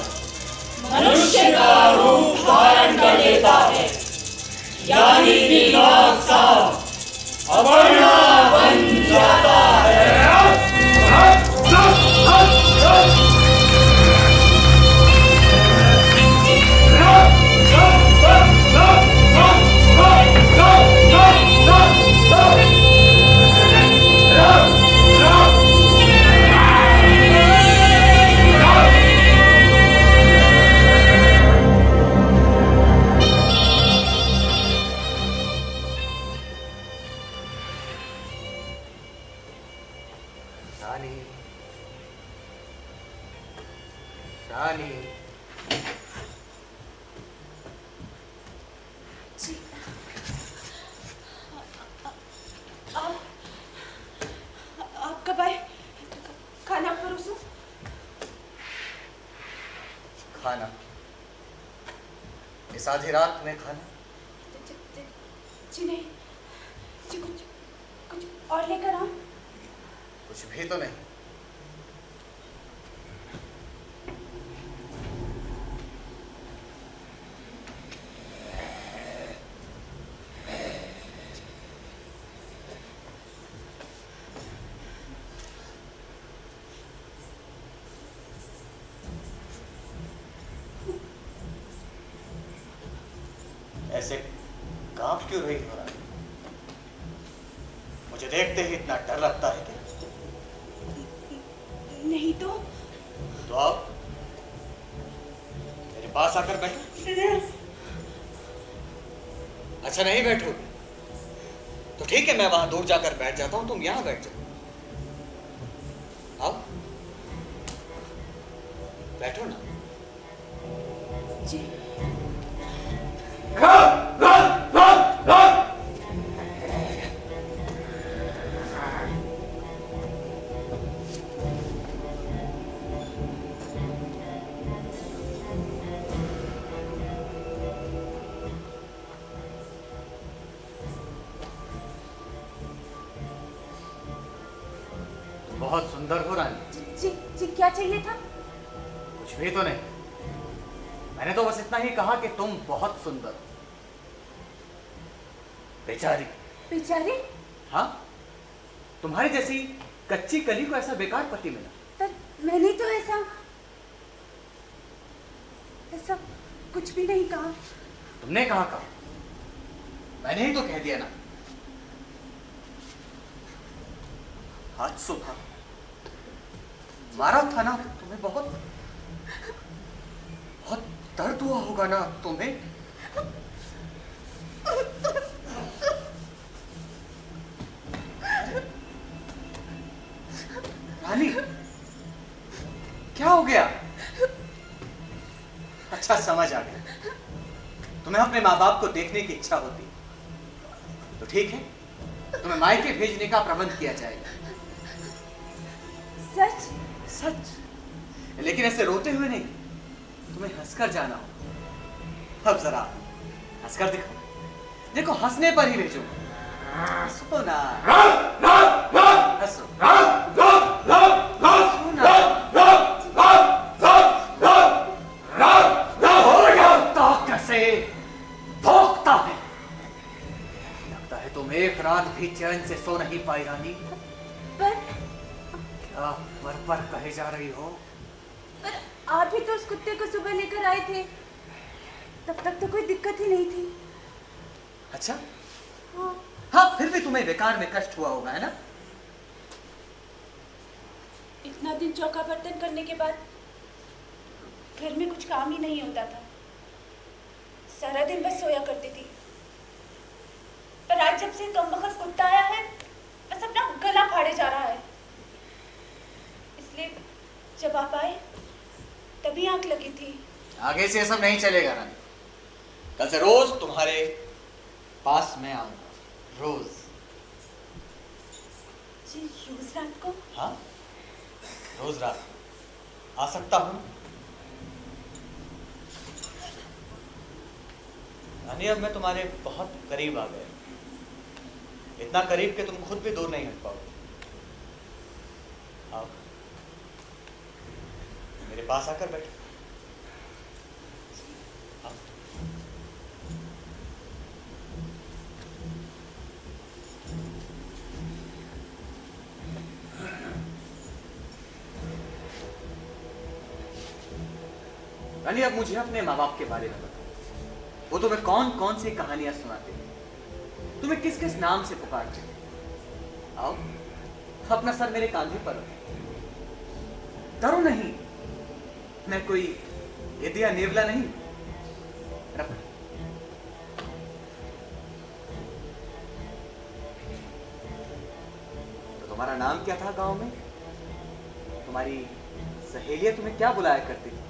मनुष्य का रूप धारण कर लेता है, यानी कि नाग साहब अपर्णा बन जाता है। खाना? इस आधी रात में खाना? जी नहीं जी, कुछ और लेकर आओ। कुछ भी तो नहीं। ऐसे कांप क्यों रही हो रानी? मुझे देखते ही इतना डर लगता है क्या? नहीं तो आओ मेरे पास आकर बैठो। अच्छा नहीं बैठो तो ठीक है, मैं वहां दूर जाकर बैठ जाता हूं, तुम यहां बैठ जाओ। आओ बैठो ना। जी बहुत सुंदर हो रानी। जी क्या चाहिए था? कुछ भी तो नहीं, मैंने तो बस इतना ही कहा कि तुम बहुत सुंदर। बेचारी। बेचारी? हाँ, तुम्हारी जैसी कच्ची कली को ऐसा बेकार पति मिला। पर मैंने तो ऐसा कुछ भी नहीं कहा। तुमने कहा? मैंने ही तो कह दिया ना। आज सुबह मारा था ना तुम्हें, बहुत दर्द हुआ होगा ना तुम्हें। रानी क्या हो गया? अच्छा समझ आ गया, तुम्हें अपने माँ बाप को देखने की इच्छा होती तो ठीक है, तुम्हें मायके भेजने का प्रबंध किया जाएगा। सच? सच, लेकिन ऐसे रोते हुए नहीं, तुम्हें हंसकर जाना हो। अब जरा हंसकर दिखाओ, देखो हंसने पर ही भेजो। हंसो ना, हंसो। कैसे भौंकता है, लगता है तुम एक रात भी चैन से सो नहीं पाई रानी। क्या पर कहे जा रही हो? पर आप ही तो उस कुत्ते को सुबह लेकर आए थे, तब तक तो कोई दिक्कत ही नहीं थी। अच्छा हाँ, फिर भी तुम्हें बेकार में कष्ट हुआ होगा, है ना? इतना दिन चौका बर्तन करने के बाद घर में कुछ काम ही नहीं होता था, सारा दिन बस सोया करती थी। पर आज जब से कमबख्त कुत्ता आया है, बस अपना गला फाड़े जा रहा है। इसलिए जब आप आए तभी आंख लगी थी। आगे से ये सब नहीं चलेगा रानी, कल से रोज तुम्हारे पास मैं आऊंगा, रोज। जी रोज रात को? हाँ रोज रात आ सकता हूँ रानी। अब मैं तुम्हारे बहुत करीब आ गया, इतना करीब कि तुम खुद भी दूर नहीं हट पाओगे। आओ मेरे पास आकर बैठो। आओ। रानी, अब मुझे अपने माँ बाप के बारे में बताओ। वो तुम्हें कौन कौन सी कहानियां सुनाते हैं, तुम्हें किस किस नाम से पुकारते हैं? आओ, अपना सर मेरे कांधे पर रखो। डरो नहीं, मैं कोई गिद्ध नेवला नहीं। रखो। तो तुम्हारा नाम क्या था गांव में? तुम्हारी सहेलियां तुम्हें क्या बुलाया करती थी?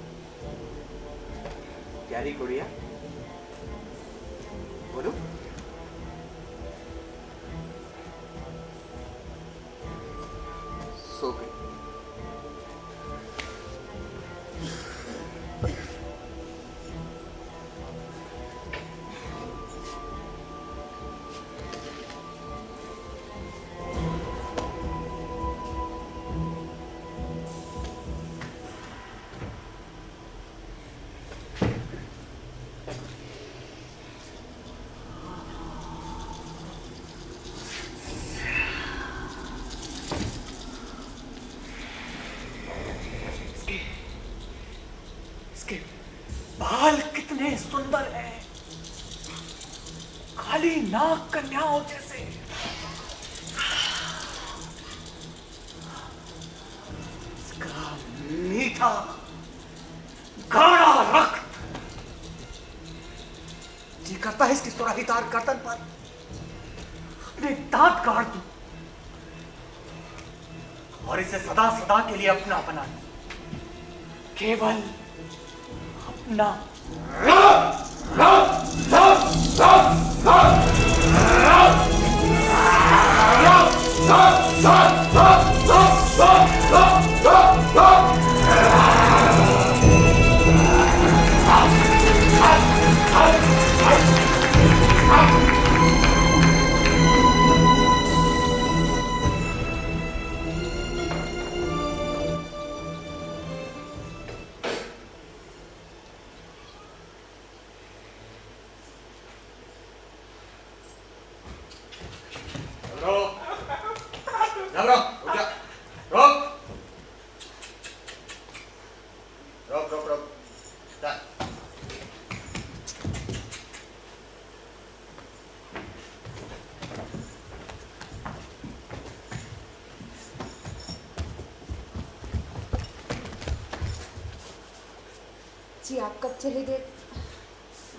प्यारी गुड़िया, बोलो। सो गई। बाल कितने सुंदर हैं, खाली नाक कन्याओं जैसे। इसका मीठा गाढ़ा रक्त, जी करता है इसकी सुराहीदार गर्दन पर अपने दांत काट दूं और इसे सदा सदा के लिए अपना बना दूं। केवल अपना। जी आप कब चले गए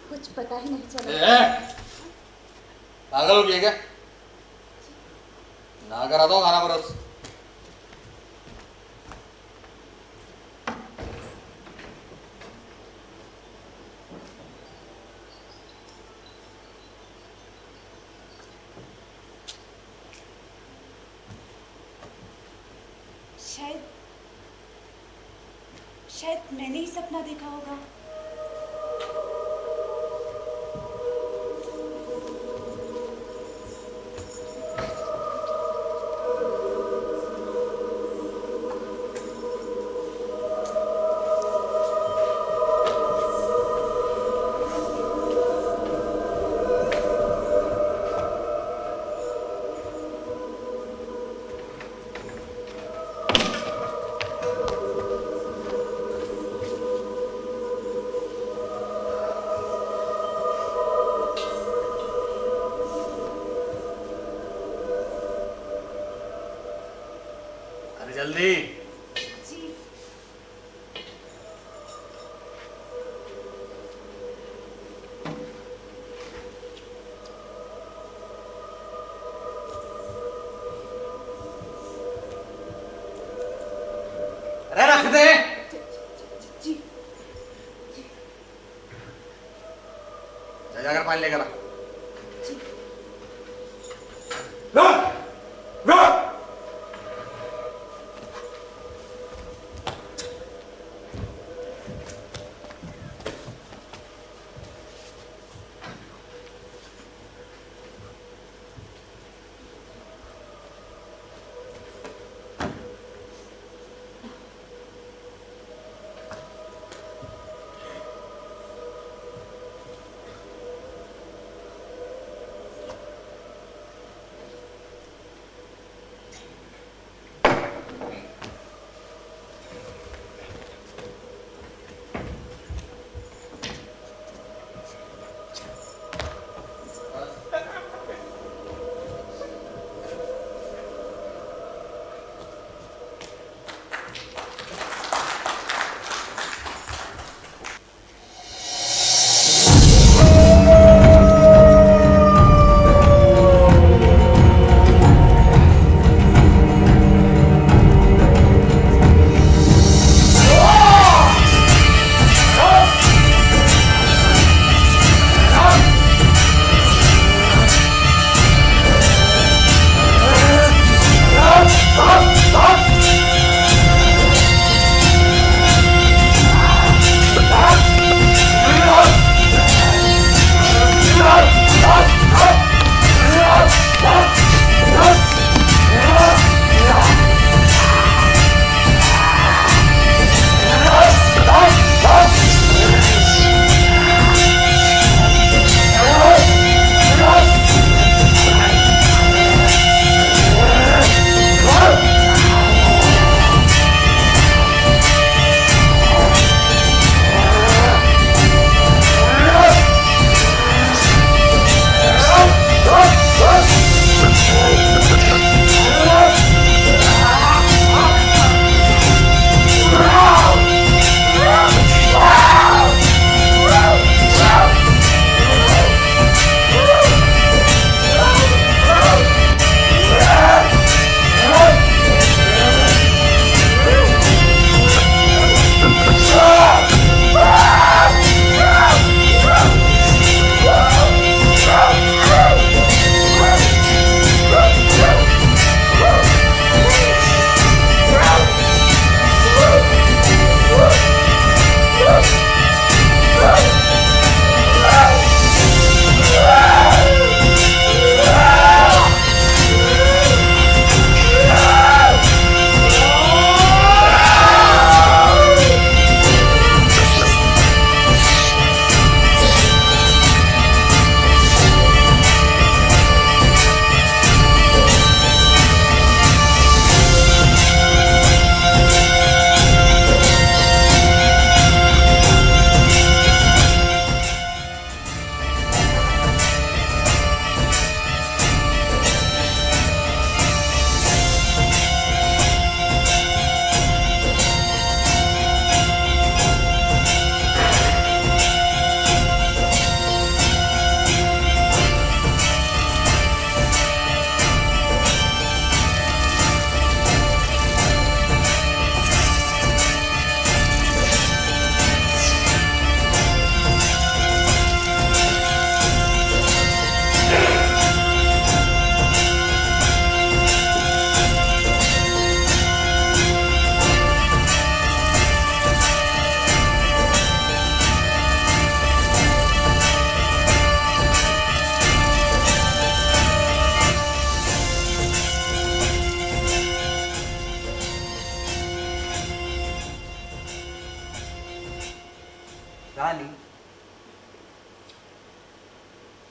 कुछ पता ही नहीं चला। पागल हो गया क्या? ना करा दो खाना परोस। शायद मैंने ही सपना देखा होगा। जल्दी। जी। अरे रख दे। जी। जाकर पानी लेकर आ।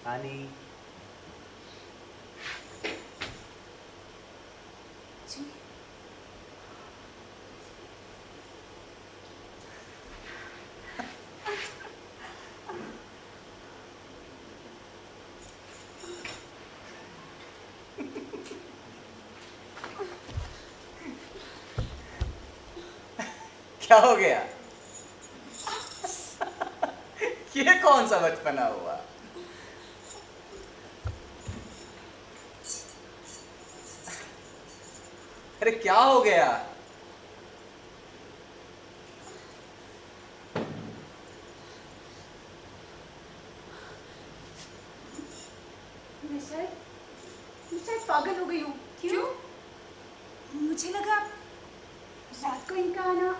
रानी जी क्या हो गया? ये कौन सा बचपना हुआ? अरे क्या हो गया? मैं शायद पागल हो गई हूँ। क्यों? मुझे लगा रात को इनका आना,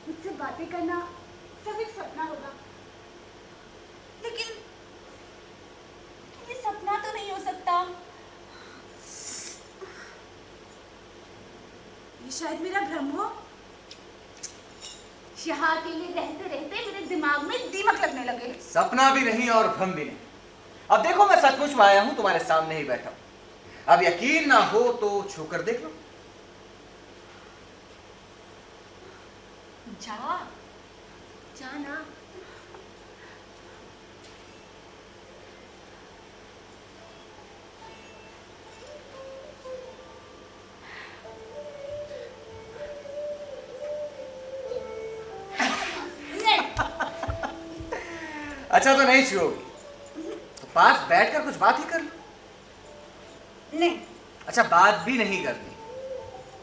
मुझसे बातें करना सब एक सपना होगा, लेकिन ये सपना तो नहीं हो सकता। ये शायद मेरा भ्रम हो। यहाँ अकेले रहते रहते मेरे दिमाग में दीमक लगने लगे। सपना भी नहीं और भ्रम भी नहीं। अब देखो मैं सचमुच में आया हूं, तुम्हारे सामने ही बैठा हूं। अब यकीन ना हो तो छूकर देख लो। जा ना। अच्छा तो नहीं छूओगी तो पास बैठकर कुछ बात ही कर लो। नहीं। अच्छा बात भी नहीं करनी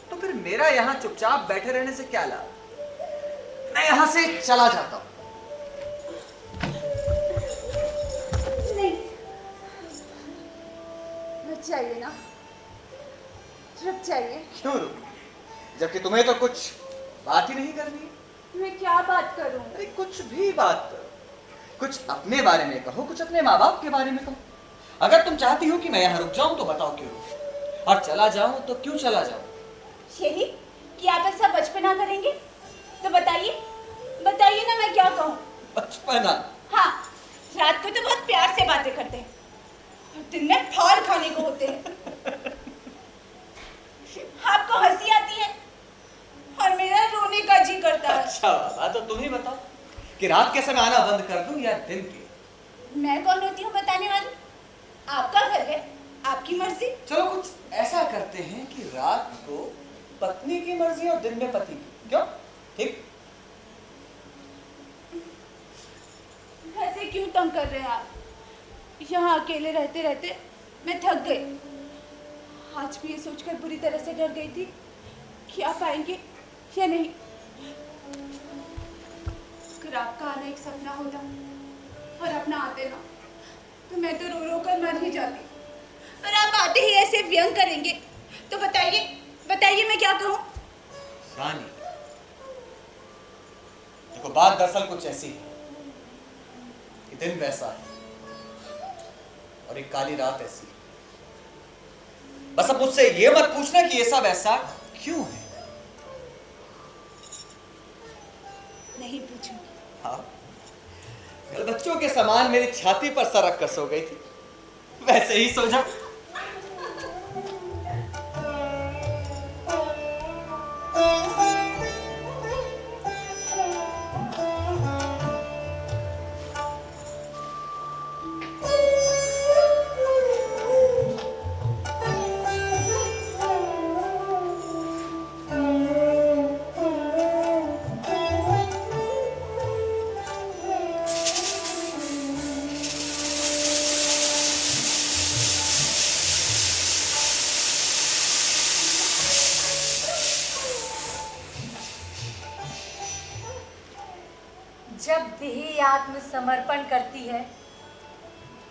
तो फिर मेरा यहाँ चुपचाप बैठे रहने से क्या लाभ? मैं यहाँ से चला जाता हूँ। नहीं, रुक चाहिए ना, रुक चाहिए। क्यों रुक? जबकि तुम्हें तो कुछ बात ही नहीं करनी है। मैं क्या बात करूं? अरे कुछ भी बात करो, कुछ अपने बारे में कहो, कुछ अपने माँ बाप के बारे में कहो। अगर तुम चाहती हो कि मैं यहाँ रुक जाऊं तो बताओ क्यों, और चला जाऊं तो क्यों चला जाऊं? यही कि आप ऐसा बचपना करेंगे तो बताइए, बताइए ना मैं क्या कहूँ। बचपना? हाँ, रात को तो बहुत प्यार से बातें करते हैं और दिन में फल खाने को होते हैं। आपको हंसी आती है और मेरा रोने का जी करता है। अच्छा बाबा, तो तुम ही बताओ कि रात के समय आना बंद कर दूं या दिन के? मैं कौन होती हूँ बताने वाली? आपका घर है, आपकी मर्जी। चलो कुछ ऐसा करते हैं कि रात को पत्नी की मर्जी और दिन में पति की, क्यों? ठीक? ऐसे क्यों तंग कर रहे हैं आप? यहाँ अकेले रहते रहते मैं थक गई। आज भी ये सोचकर बुरी तरह से डर गई थी कि आप आएंगे या नहीं। अगर आपका आना एक सपना होता और अपना आते ना तो मैं तो रो रो कर मर ही जाती। पर आप आते ही ऐसे व्यंग करेंगे तो बताइए, बताइए मैं क्या कहूँ? रानी देखो, बात दरअसल कुछ ऐसी है कि दिन वैसा है और एक काली रात ऐसी है। बस अब मुझसे ये मत पूछना कि ये सब ऐसा क्यों है। नहीं पूछूंगी। हाँ, कल बच्चों के समान मेरी छाती पर सर रख कर सो गई थी, वैसे ही सो जाओ। जब देह आत्मसमर्पण करती है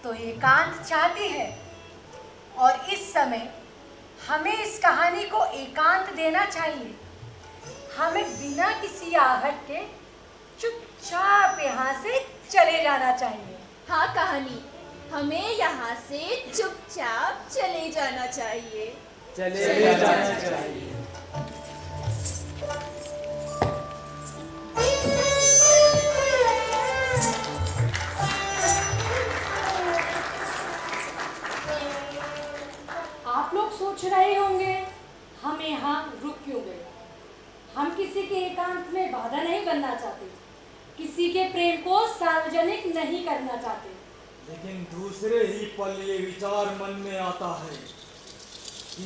तो एकांत चाहती है, और इस समय हमें इस कहानी को एकांत देना चाहिए। हमें बिना किसी आहट के चुपचाप यहाँ से चले जाना चाहिए। हाँ कहानी, हमें यहाँ से चुपचाप चले जाना चाहिए। चले जाना चाहिए। किसी के एकांत में बाधा नहीं बनना चाहते, किसी के प्रेम को सार्वजनिक नहीं करना चाहते। लेकिन दूसरे ही पल ये विचार मन में आता है,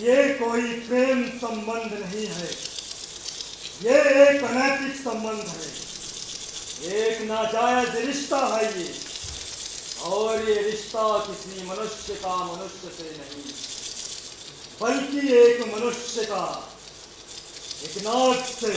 ये कोई प्रेम संबंध नहीं है, ये एक अनैतिक संबंध है, एक नाजायज रिश्ता है ये। और ये रिश्ता किसी मनुष्य का मनुष्य से नहीं, बल्कि एक मनुष्य का एक नाग से।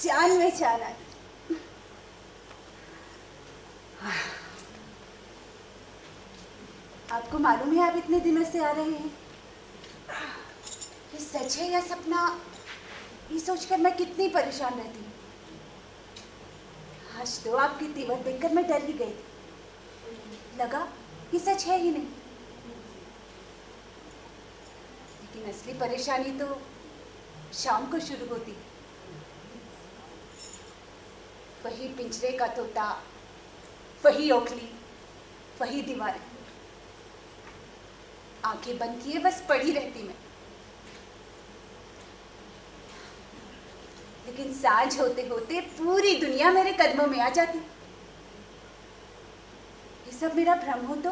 जान में जान आ गई। आपको मालूम है आप इतने दिनों से आ रहे हैं, ये सच है या सपना, ये सोचकर मैं कितनी परेशान रहती हूँ। आज तो आपकी तीव्र देखकर मैं डर ही गई थी, लगा ये सच है ही नहीं। लेकिन असली परेशानी तो शाम को शुरू होती। वही पिंजरे का तोता, वही ओखली, वही दीवारें, आंखें बंद किए बस पड़ी रहती मैं। लेकिन सांझ होते होते पूरी दुनिया मेरे कदमों में आ जाती। ये सब मेरा भ्रम हो तो?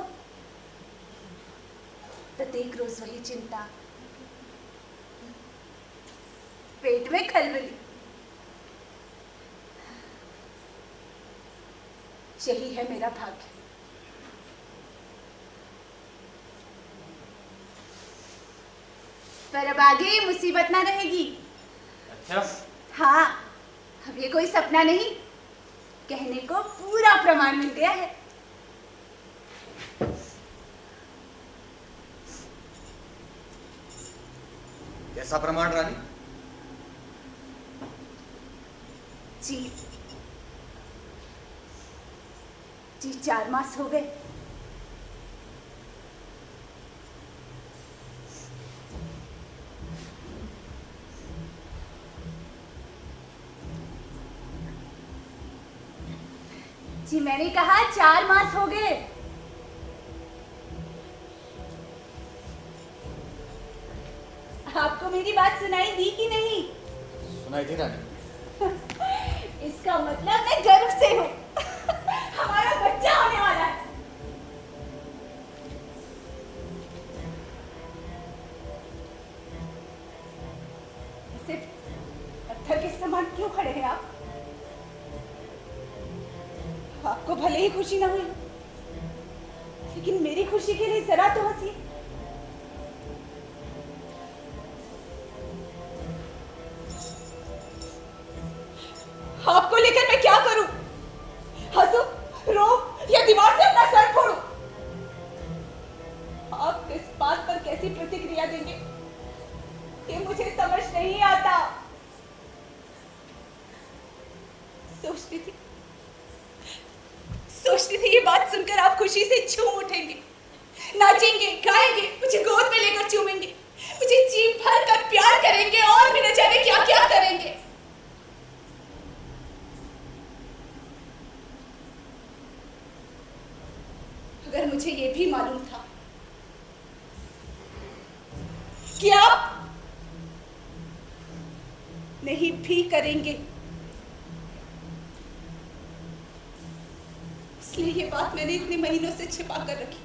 प्रत्येक रोज वही चिंता, पेट में खलबली, यही है मेरा भाग्य। पर अब आगे ये मुसीबत ना रहेगी। अच्छा? हाँ, अब ये कोई सपना नहीं, कहने को पूरा प्रमाण मिल गया है। कैसा प्रमाण रानी? जी 4 मास हो गए। जी मैंने कहा 4 मास हो गए। आपको मेरी बात सुनाई दी कि नहीं? सुनाई दी रानी। इसका मतलब मैं गर्व से हूँ। हमारा बच्चा होने वाला है। ऐसे पत्थर के समान क्यों खड़े हैं आप? आपको भले ही खुशी ना हुई, लेकिन मेरी खुशी के लिए जरा तो हंसी। आपको लेकर मैं क्या करूं? हंसू, रो या दीवार से अपना सर फोड़ूं? आप इस बात पर कैसी प्रतिक्रिया देंगे ये मुझे समझ नहीं आता। सोचती थी ये बात सुनकर आप खुशी से झूम उठेंगे, नाचेंगे, गाएंगे, मुझे गोद में लेकर चूमेंगे, मुझे जी भर कर प्यार करेंगे और भी न जाने क्या क्या करेंगे। क्या नहीं भी करेंगे। इसलिए ये बात मैंने इतने महीनों से छिपा कर रखी।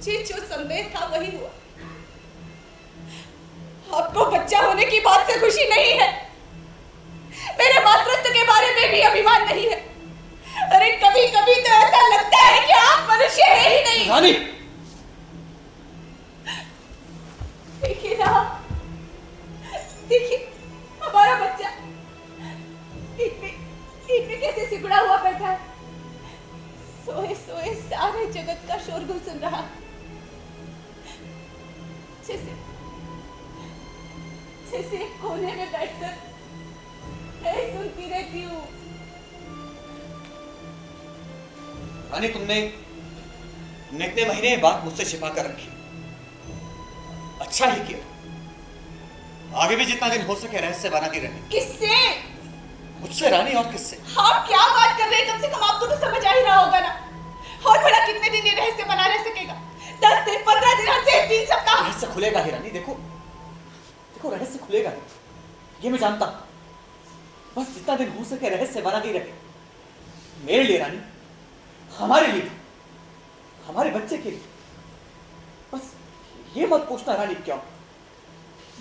जो संदेह था वही हुआ। आपको बच्चा होने की बात से खुशी नहीं है, मेरे मातृत्व के बारे में भी अभिमान नहीं है। अरे कभी कभी तो ऐसा लगता है कि आप मनुष्य है ही नहीं। रानी, देखिए ना, देखिए हमारा बच्चा इतने कैसे सिकुड़ा हुआ बैठा है, सोए सोए सारे जगत का शोरगुल सुन रहा। जैसे कोने में बैठकर मैं सुनती रहती हूँ। रानी, तुमने इतने महीने बात मुझसे छिपा कर रखी, अच्छा ही किया। आगे भी जितना दिन हो सके रहस्य बनाती रहनी। किससे? मुझसे रानी, और किससे? आप क्या बात कर रहे हैं? कम से कम आपको तो समझ आ ही रहा होगा ना। और भला कितने दिन ये रहस्य बना रह सकेगा? 10 दिन, 15 दिन, हद से 3 सप्ताह। रहस्य खुलेगा ही रानी। देखो रहस्य खुलेगा, ये मैं जानता हूं। बस जितना दिन हो सके रहस्य बनाती रहे, मेरे लिए रानी, हमारे लिए, हमारे बच्चे के लिए। बस ये मत पूछना रानी क्यों,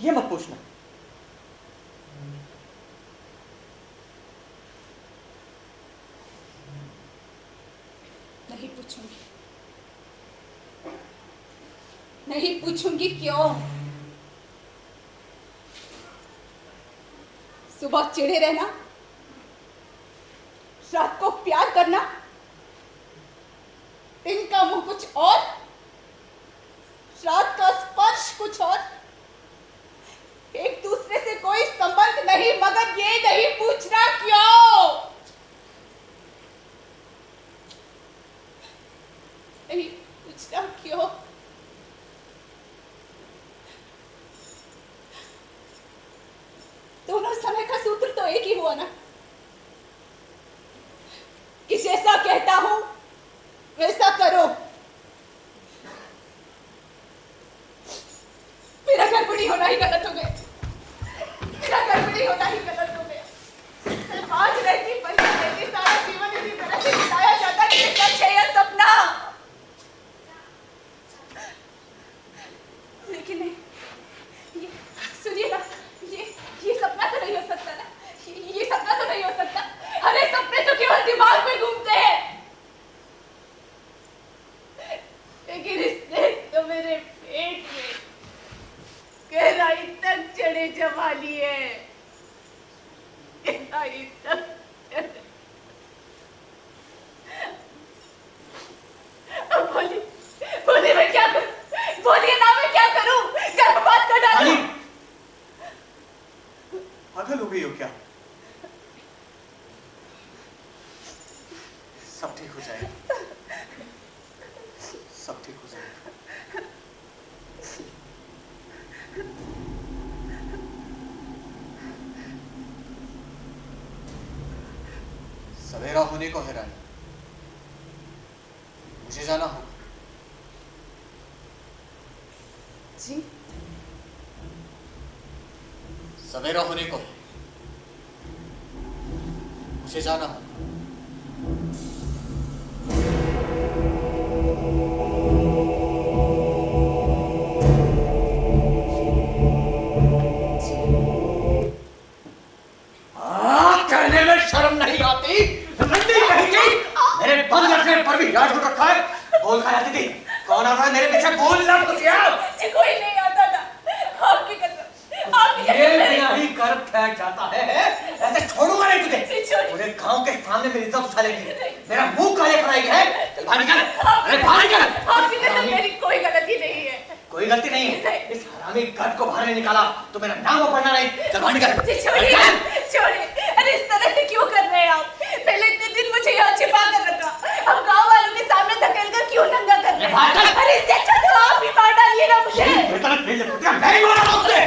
ये मत पूछना। नहीं पूछूंगी, नहीं पूछूंगी क्यों। सुबह चिढ़े रहना, रात को प्यार करना, दिन का मुंह कुछ और, रात का स्पर्श कुछ और, एक दूसरे से कोई संबंध नहीं, मगर ये नहीं पूछना क्यों। नहीं पूछना क्यों। दोनों समय का सूत्र तो एक ही हुआ ना, कि जैसा कहता हूं वैसा करो। मेरा गर्भणी होना ही गलत हो गया, मेरा गर्भणी होना ही गलत हो गया। आज रहती पहले रहती सारा जीवन इसी तरह से बिताया जाता कि ये सच है या सपना। लेकिन नहीं, ये सुनिए ना, ये सपना तो नहीं हो सकता ना, ये सपना तो नहीं हो सकता। अरे सपने तो केवल दिमाग में घूमते हैं, लेकिन इसने तो मेरे पेट में गहराई तक चढ़े जमा लिए, गहराई तक चढ़े। अब बोलिए मैं क्या करूं? बोलिए ना, मैं क्या करूं? गर्भपात कर डालूं? पागल हो गई हो क्या? सब ठीक हो जाएगा, सब ठीक हो जाएगा। सवेरा होने को है रानी, मुझे जाना होगा। जी? सवेरा होने को है, मुझे जाना होगा। कहने में शर्म नहीं आती? रंडी कहेगी, मेरे बंद रखने पर भी याद हो रखा है। बोल कहाँ जाती थी? कौन आ रहा है मेरे पीछे? बोल ना कुछ यार। कोई नहीं आता था, आपकी कसम, आपकी कसम। ये बिना ही कर फेंक जाता है, ऐसे छोड़ूंगा नहीं तुझे। पूरे गांव के सामने मेरी इज्जत उठा लेगी, मेरा मुंह काले कराई है। चल बाहर निकल, अरे बाहर निकल। आपकी कसम, मेरी कोई गलती नहीं है। कोई गलती नहीं है? इस हरामी गध को बाहर नहीं निकाला तो मेरा नाम पढ़ना नहीं। चल बाहर निकल। छोड़िए, अरे इस तरह से क्यों कर रहे हैं आप? पहले इतने दिन मुझे यहाँ छिपा कर रखा, अब गांव वालों के सामने धकेल कर क्यों नंगा कर रहे हैं? अरे इससे अच्छा तो आप ही मार डालिए ना मुझे। मैं ही मारा उससे।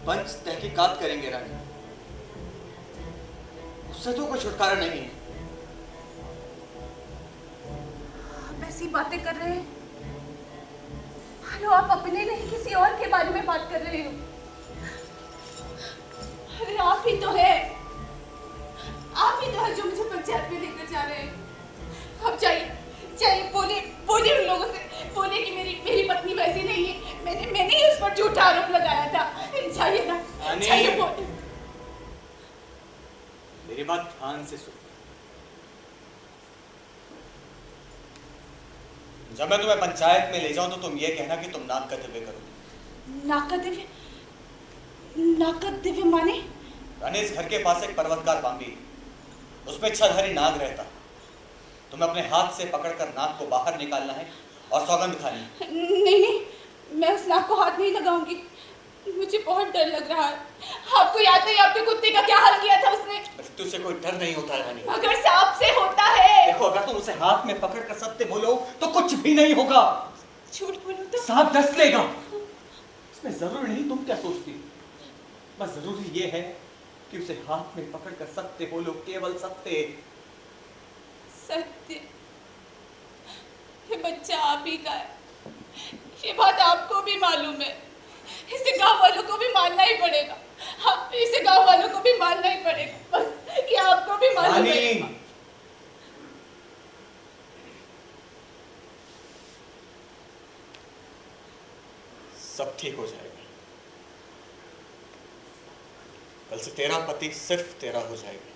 पंच तहकीकात करेंगे रानी, उससे तो कोई छुटकारा नहीं है। आप ऐसी बातें कर रहे हैं मानो आप अपने नहीं किसी और के बारे में बात कर रहे हो। अरे आप ही तो है जो मुझे पंचायत में लेकर जा रहे हैं। अब जाइए बोलिए उन लोगों से, बोलिए कि मेरी पत्नी वैसी नहीं है, मैंने ही उस पर झूठा आरोप लगाया था। जाइए ना, जाइए बोलिए। मेरी बात ध्यान से सुन। जब मैं तुम्हें पंचायत में ले जाऊं तो तुम ये कहना कि तुम नाक का दिव्य करोगे। नाक का दिव्य माने? रानी, इस घर के पास एक पर्वतकार बांबी, उसमें छलहरी नाग रहता। तुम्हें अपने हाथ से पकड़कर नाग को बाहर निकालना है और सौगंध खानी। नहीं, मैं उस नाग को हाथ नहीं लगाऊंगी, मुझे बहुत डर लग रहा है। आपको याद है आपके कुत्ते का क्या हाल किया था उसने? मृत्यु से कोई डर नहीं होता है रानी। अगर सांप से होता है। देखो, अगर तुम उसे हाथ में पकड़कर सत्य बोलो तो कुछ भी नहीं होगा। झूठ बोलो तो सांप डस लेगा। इसमें जरूरी नहीं तुम क्या सोचती, बस जरूरी ये है कि उसे हाथ में पकड़कर सत्य बोलो, केवल सत्य। सत्य? ये बच्चा आप ही का है, ये बात आपको भी मालूम है। इसे गांव वालों को भी मानना ही पड़ेगा। हाँ, इसे गांव वालों को भी मानना ही पड़ेगा, बस ये आपको भी मालूम है। सब ठीक हो जाएगा। कल से तेरा पति सिर्फ तेरा हो जाएगा।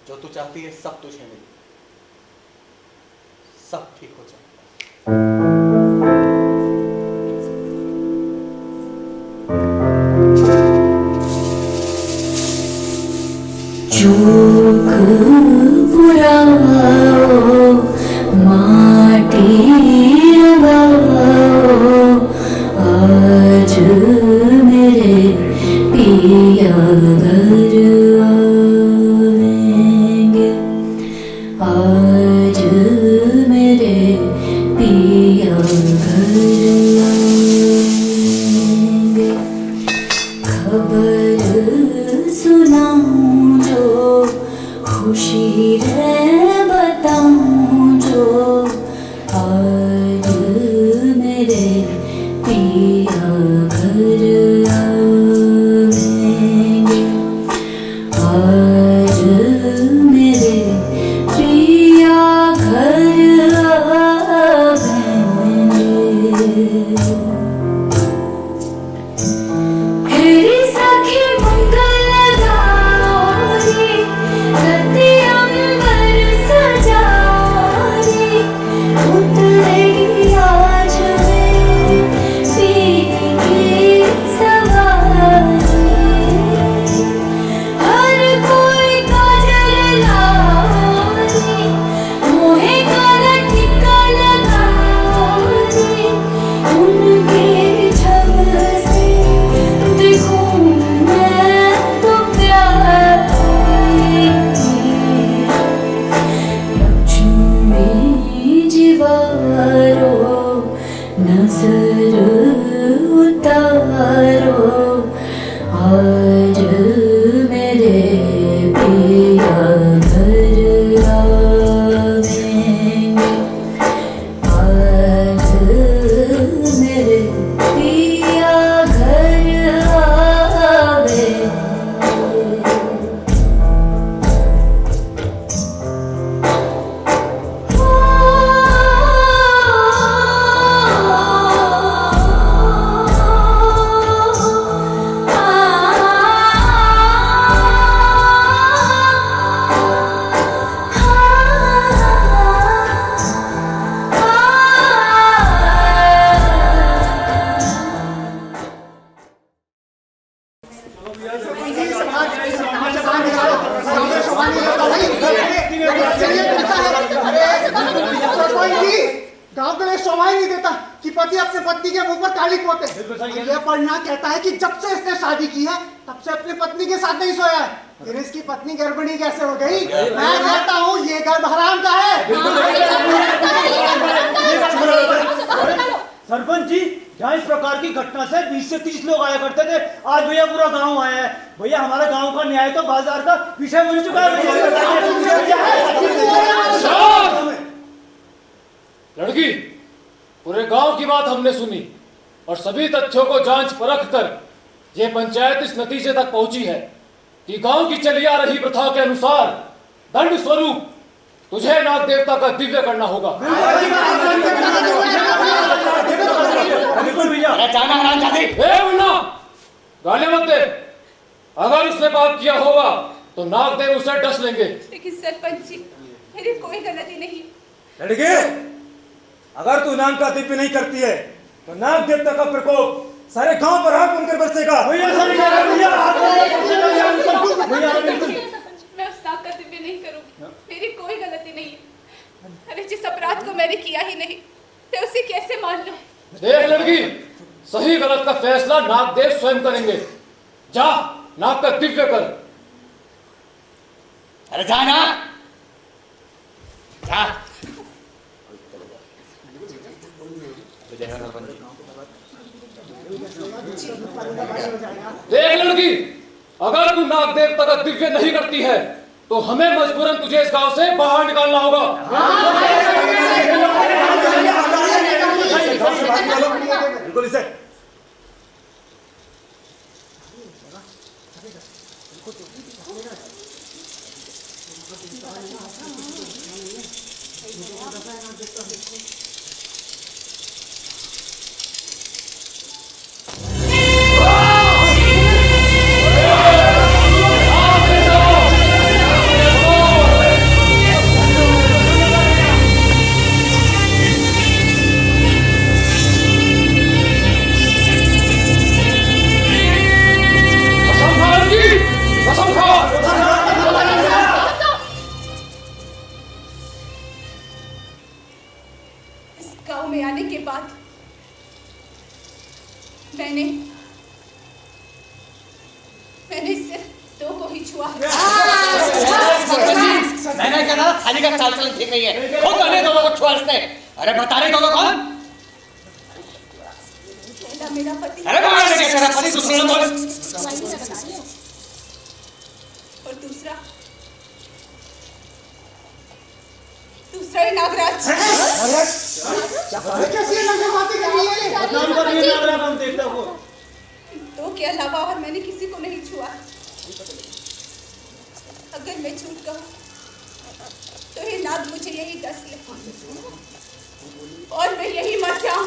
जो तू चाहती है सब तुझे मिले, सब ठीक हो जाएगा। आज मेरे पिया घर आवेंगे, आज मेरे पिया घर आवेंगे। खबर सुनाऊं जो खुशी है बताऊं जो, आज मेरे पिया घर आवेंगे, आज मेरे पिया घर आवेंगे। हेरी सखी मंगल गौरी, रति अंबर सजारी, उतरेगी आज मेरी की सवारी। हर कोई काजल लारी, मोहे गला टिका लगारी, उनके छब से देखूं मैं तो प्यारी। लक्ष्मी जीवारो नजर उतारो, आज मेरे पिया घर आवेंगे, आज मेरे पिया घर आवेंगे। गांव के लिए शोभा ही नहीं देता कि पति अपने पत्नी के मुंह पर काली पोते। ये पढ़ना कहता है कि जब से इसने शादी की है तब से अपनी पत्नी के साथ नहीं सोया है। फिर इसकी पत्नी गर्भिणी कैसे हो गई? मैं कहता हूँ ये गर्भ हराम का है। सरपंच जी, जहाँ इस प्रकार की घटना से 20 से 30 लोग आया करते थे, आज भैया पूरा गांव आया है। भैया हमारे गांव का न्याय तो बाजार का विषय बन चुका है। लड़की, पूरे गांव की बात हमने सुनी और सभी तथ्यों को जांच परख कर यह पंचायत इस नतीजे तक पहुंची है कि गांव की चली आ रही प्रथा के अनुसार दंड स्वरूप तुझे नाग देवता का दिव्य करना होगा। बिल्कुल भैया। गाली मत दे। अगर उसने पाप किया होगा तो नाग देव उसे डस लेंगे। लेकिन सरपंच जी, मेरी कोई गलती नहीं। लड़के, अगर तू नाग का दिव्य नहीं करती है तो नाग देवता का प्रकोप सारे गांव पर आग बनकर बरसेगा। भैया मैं उस नाग का दिव्य नहीं करूंगी, मेरी कोई गलती नहीं है। अरे जिस अपराध को मैंने किया ही नहीं, तो उसे कैसे मान लूं? देख लड़की, सही गलत का फैसला नागदेव स्वयं करेंगे। जा, नाग का दिव्य कर। अरे जाना, जा। देख लड़की, अगर तू नाग देवता का दिव्य नहीं करती है तो हमें मजबूरन तुझे इस गांव से बाहर निकालना होगा। बिल्कुल इसे गांव में आने के बाद मैंने सिर्फ दो को ही छुआ। मैंने कहा था थाली का चाल चलन ठीक नहीं है, खुद मैंने दोनों को छुआ इसने। अरे बता रहे दोनों कौन? पहला मेरा पति। अरे बाहर लेके तेरा पति, दूसरा बोल। और दूसरा ये नागराज। कैसी बातें कर रही है? बदनाम कर रही है नागराज हम देवता को। दो के अलावा और मैंने किसी को नहीं छुआ। अगर मैं झूठ कहूं तो ये नाग मुझे यही डस ले और मैं यही मर जाऊं।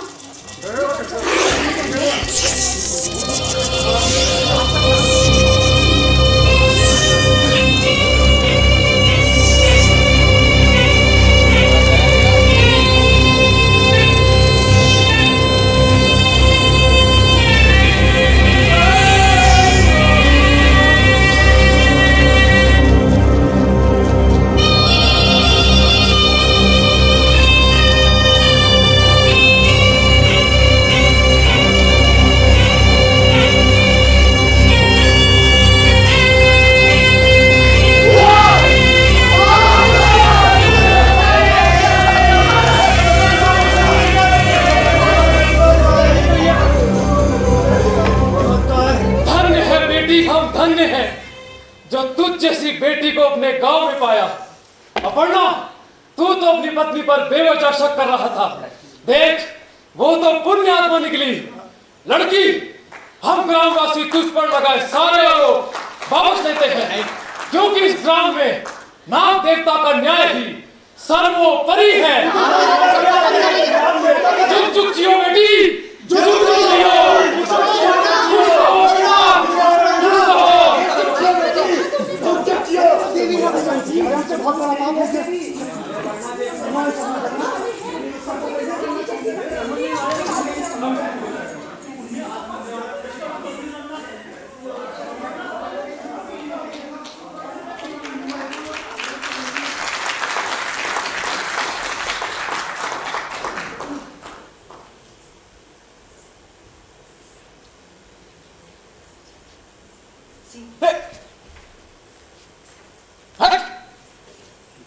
जैसी बेटी को अपने गांव में पाया। अपर्णा, तू तो अपनी पत्नी पर बेवजह शक कर रहा था। देख, वो तो पुण्य आत्मा निकली। लड़की, हम ग्रामवासी तुझ पर लगाए सारे आरोप वापस लेते हैं, क्योंकि इस ग्राम में नाग देवता का न्याय ही सर्वोपरि है। चुप चुप जियो बेटी, चुप चुप जियो। बहुत बड़ा काम हो गया।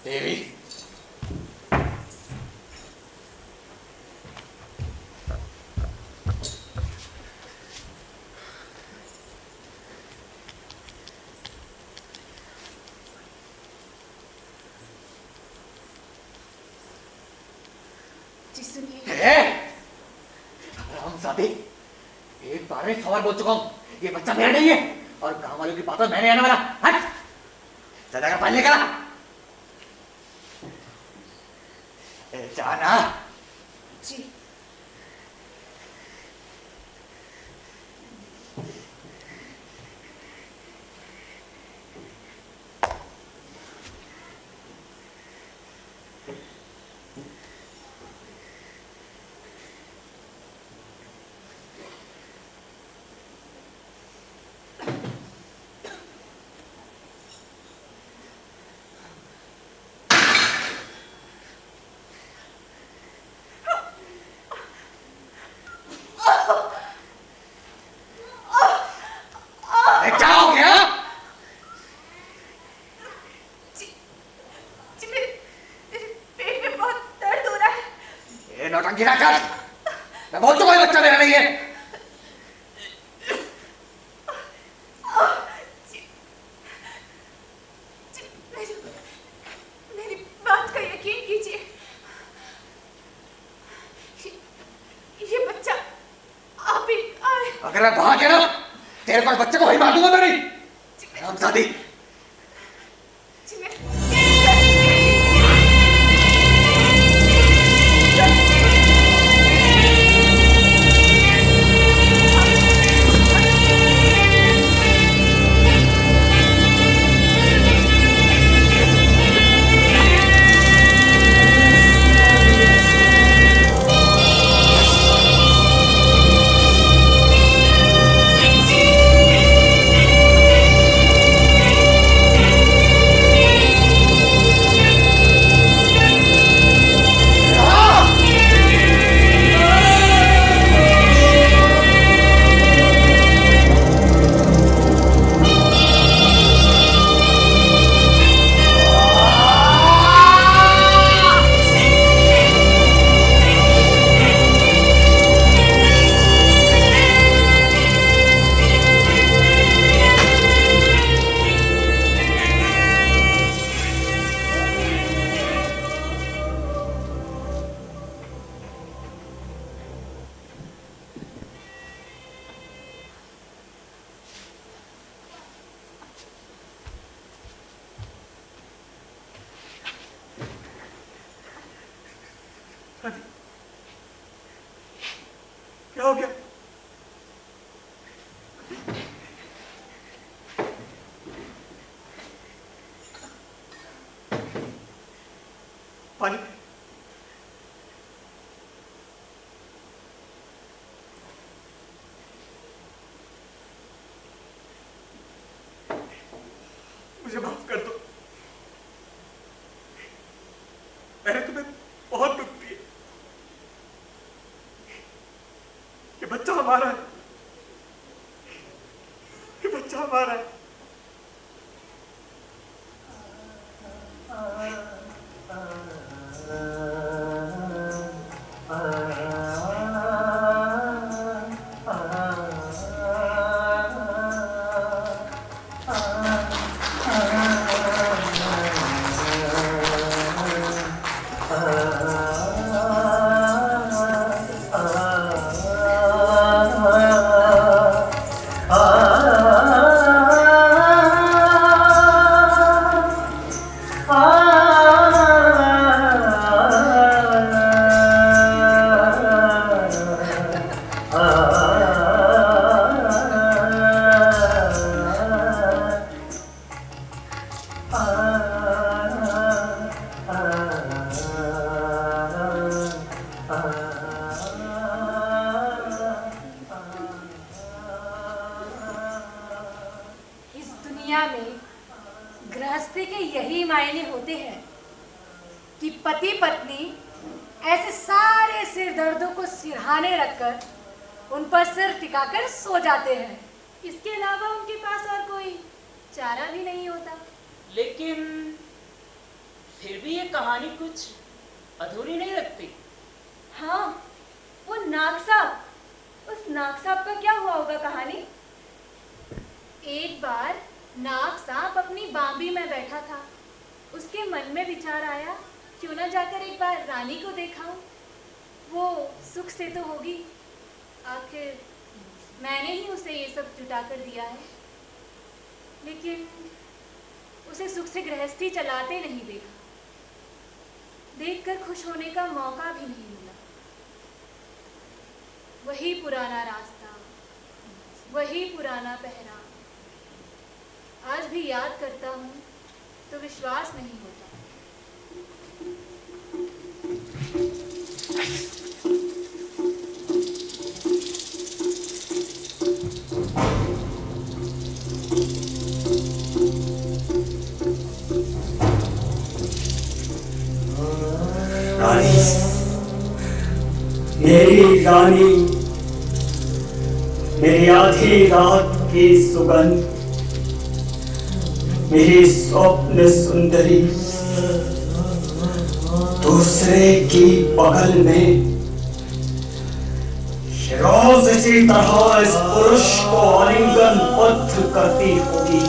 देवी, जी सुनिए। हरामजादी, एक बार में 100 बार बोल चुका हूँ, ये बच्चा मेरा नहीं है और गांव वालों की बातों में मैंने आने वाला। हट, ज्यादा का पानी निकाला। जाना जी। नौटंकी ना कर, मैं बोल चुका हूं बच्चा मेरा नहीं है। मेरी बात का यकीन कीजिए, ये बच्चा आप ही आए। अगर मैं भाग गया ना, तेरे पर बच्चे को वही मार दूंगा मैं नहीं। हरामजादी। क्या हो गया? पानी। मुझे माफ कर दो, मैंने तुम्हें बहुत दुख दिया। ये बच्चा हमारा है, ये बच्चा हमारा है। गृहस्थी के यही मायने होते हैं कि पति पत्नी ऐसे सारे सिर दर्दों को सिरहाने रखकर उन पर सिर टिकाकर सो जाते हैं। इसके अलावा उनके पास और कोई चारा भी नहीं होता। लेकिन फिर भी ये कहानी कुछ अधूरी नहीं लगती। हाँ, वो नाग साहब, उस नाग साहब का क्या हुआ होगा कहानी? एक बार नाग साहब अपनी बांबी में बैठा था। उसके मन में विचार आया, क्यों ना जाकर एक बार रानी को देखाऊं। वो सुख से तो होगी, आखिर मैंने ही उसे ये सब जुटा कर दिया है। लेकिन उसे सुख से गृहस्थी चलाते नहीं देखा, देखकर खुश होने का मौका भी नहीं मिला। वही पुराना रास्ता, वही पुराना पहराव, आज भी याद करता हूँ तो विश्वास नहीं होता। रानी, मेरी रानी, मेरी आधी रात की सुगंध, मेरी स्वप्न सुंदरी, दूसरे की बगल में रोज इसी तरह इस पुरुष को आलिंगन बद्ध करती होगी,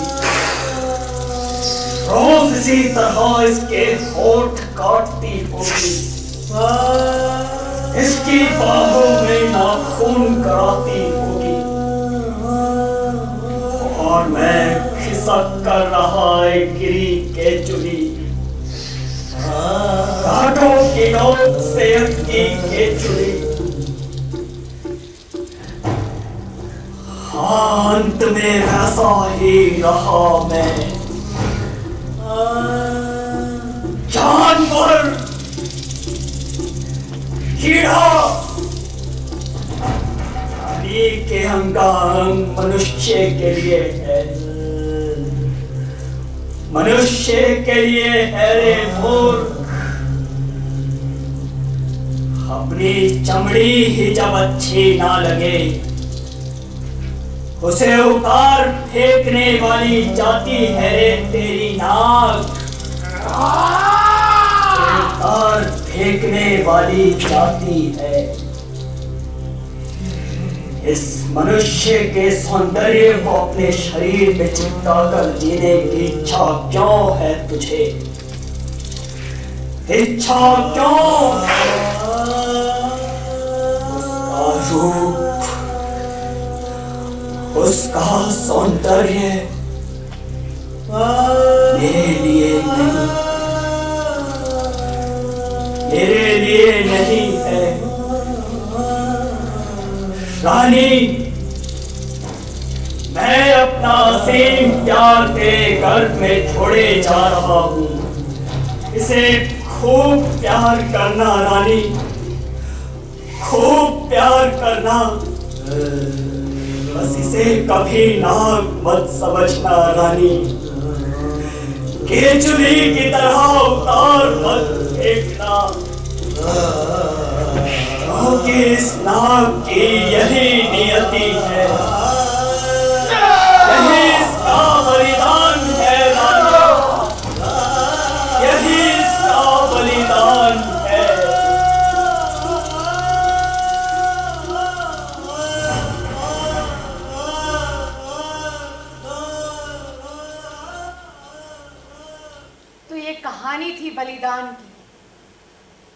रोज इसी तरह इसके होठ काटती होगी, इसकी बाहों में नाखून कराती होगी, और मैं खिसक कर रहा एक गिरी के चुली, कांटों की नोक से अटकी के चुली। अंत में वैसा ही रहा मैं, जानवर, कीड़ा, प्राणी के अंगांग मनुष्य के लिए है, मनुष्य के लिए है रे मूर्ख। अपनी चमड़ी ही जब अच्छी ना लगे, उसे उतार फेंकने वाली जाती है रे तेरी नाक, उतार फेंकने वाली जाती है। इस मनुष्य के सौंदर्य को अपने शरीर में चिपका कर जीने की इच्छा क्यों है तुझे? इच्छा क्यों? उसका रूप, उसका सौंदर्य मेरे लिए नहीं, मेरे लिए नहीं है। रानी, मैं अपना असीम प्यार तेरे गर्भ में छोड़े जा रहा हूँ। इसे खूब प्यार करना रानी, खूब प्यार करना। बस इसे कभी नाक मत समझना रानी, केचुली की तरह उतार मत फेंकना, क्योंकि इस नाक की यही नियति है, यही इसका बलिदान है राजा, यही इसका बलिदान है। तो ये कहानी थी बलिदान की,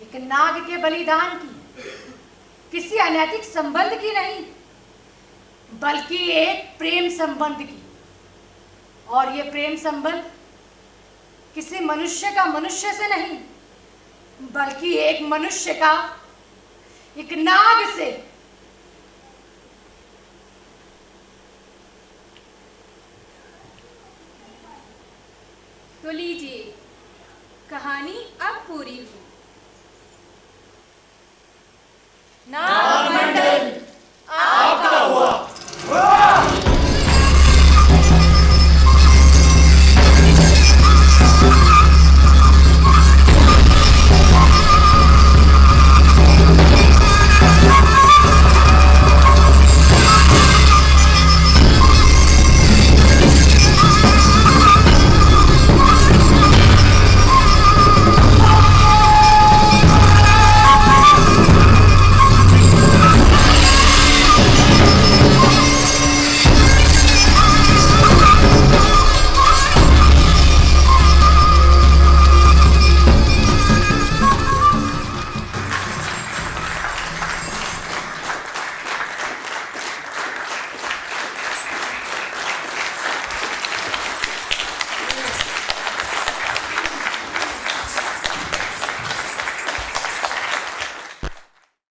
एक नाग के बलिदान की, किसी अनैतिक संबंध की नहीं, बल्कि एक प्रेम संबंध की। और ये प्रेम संबंध किसी मनुष्य का मनुष्य से नहीं, बल्कि एक मनुष्य का एक नाग से। तो लीजिए, कहानी अब पूरी हुई।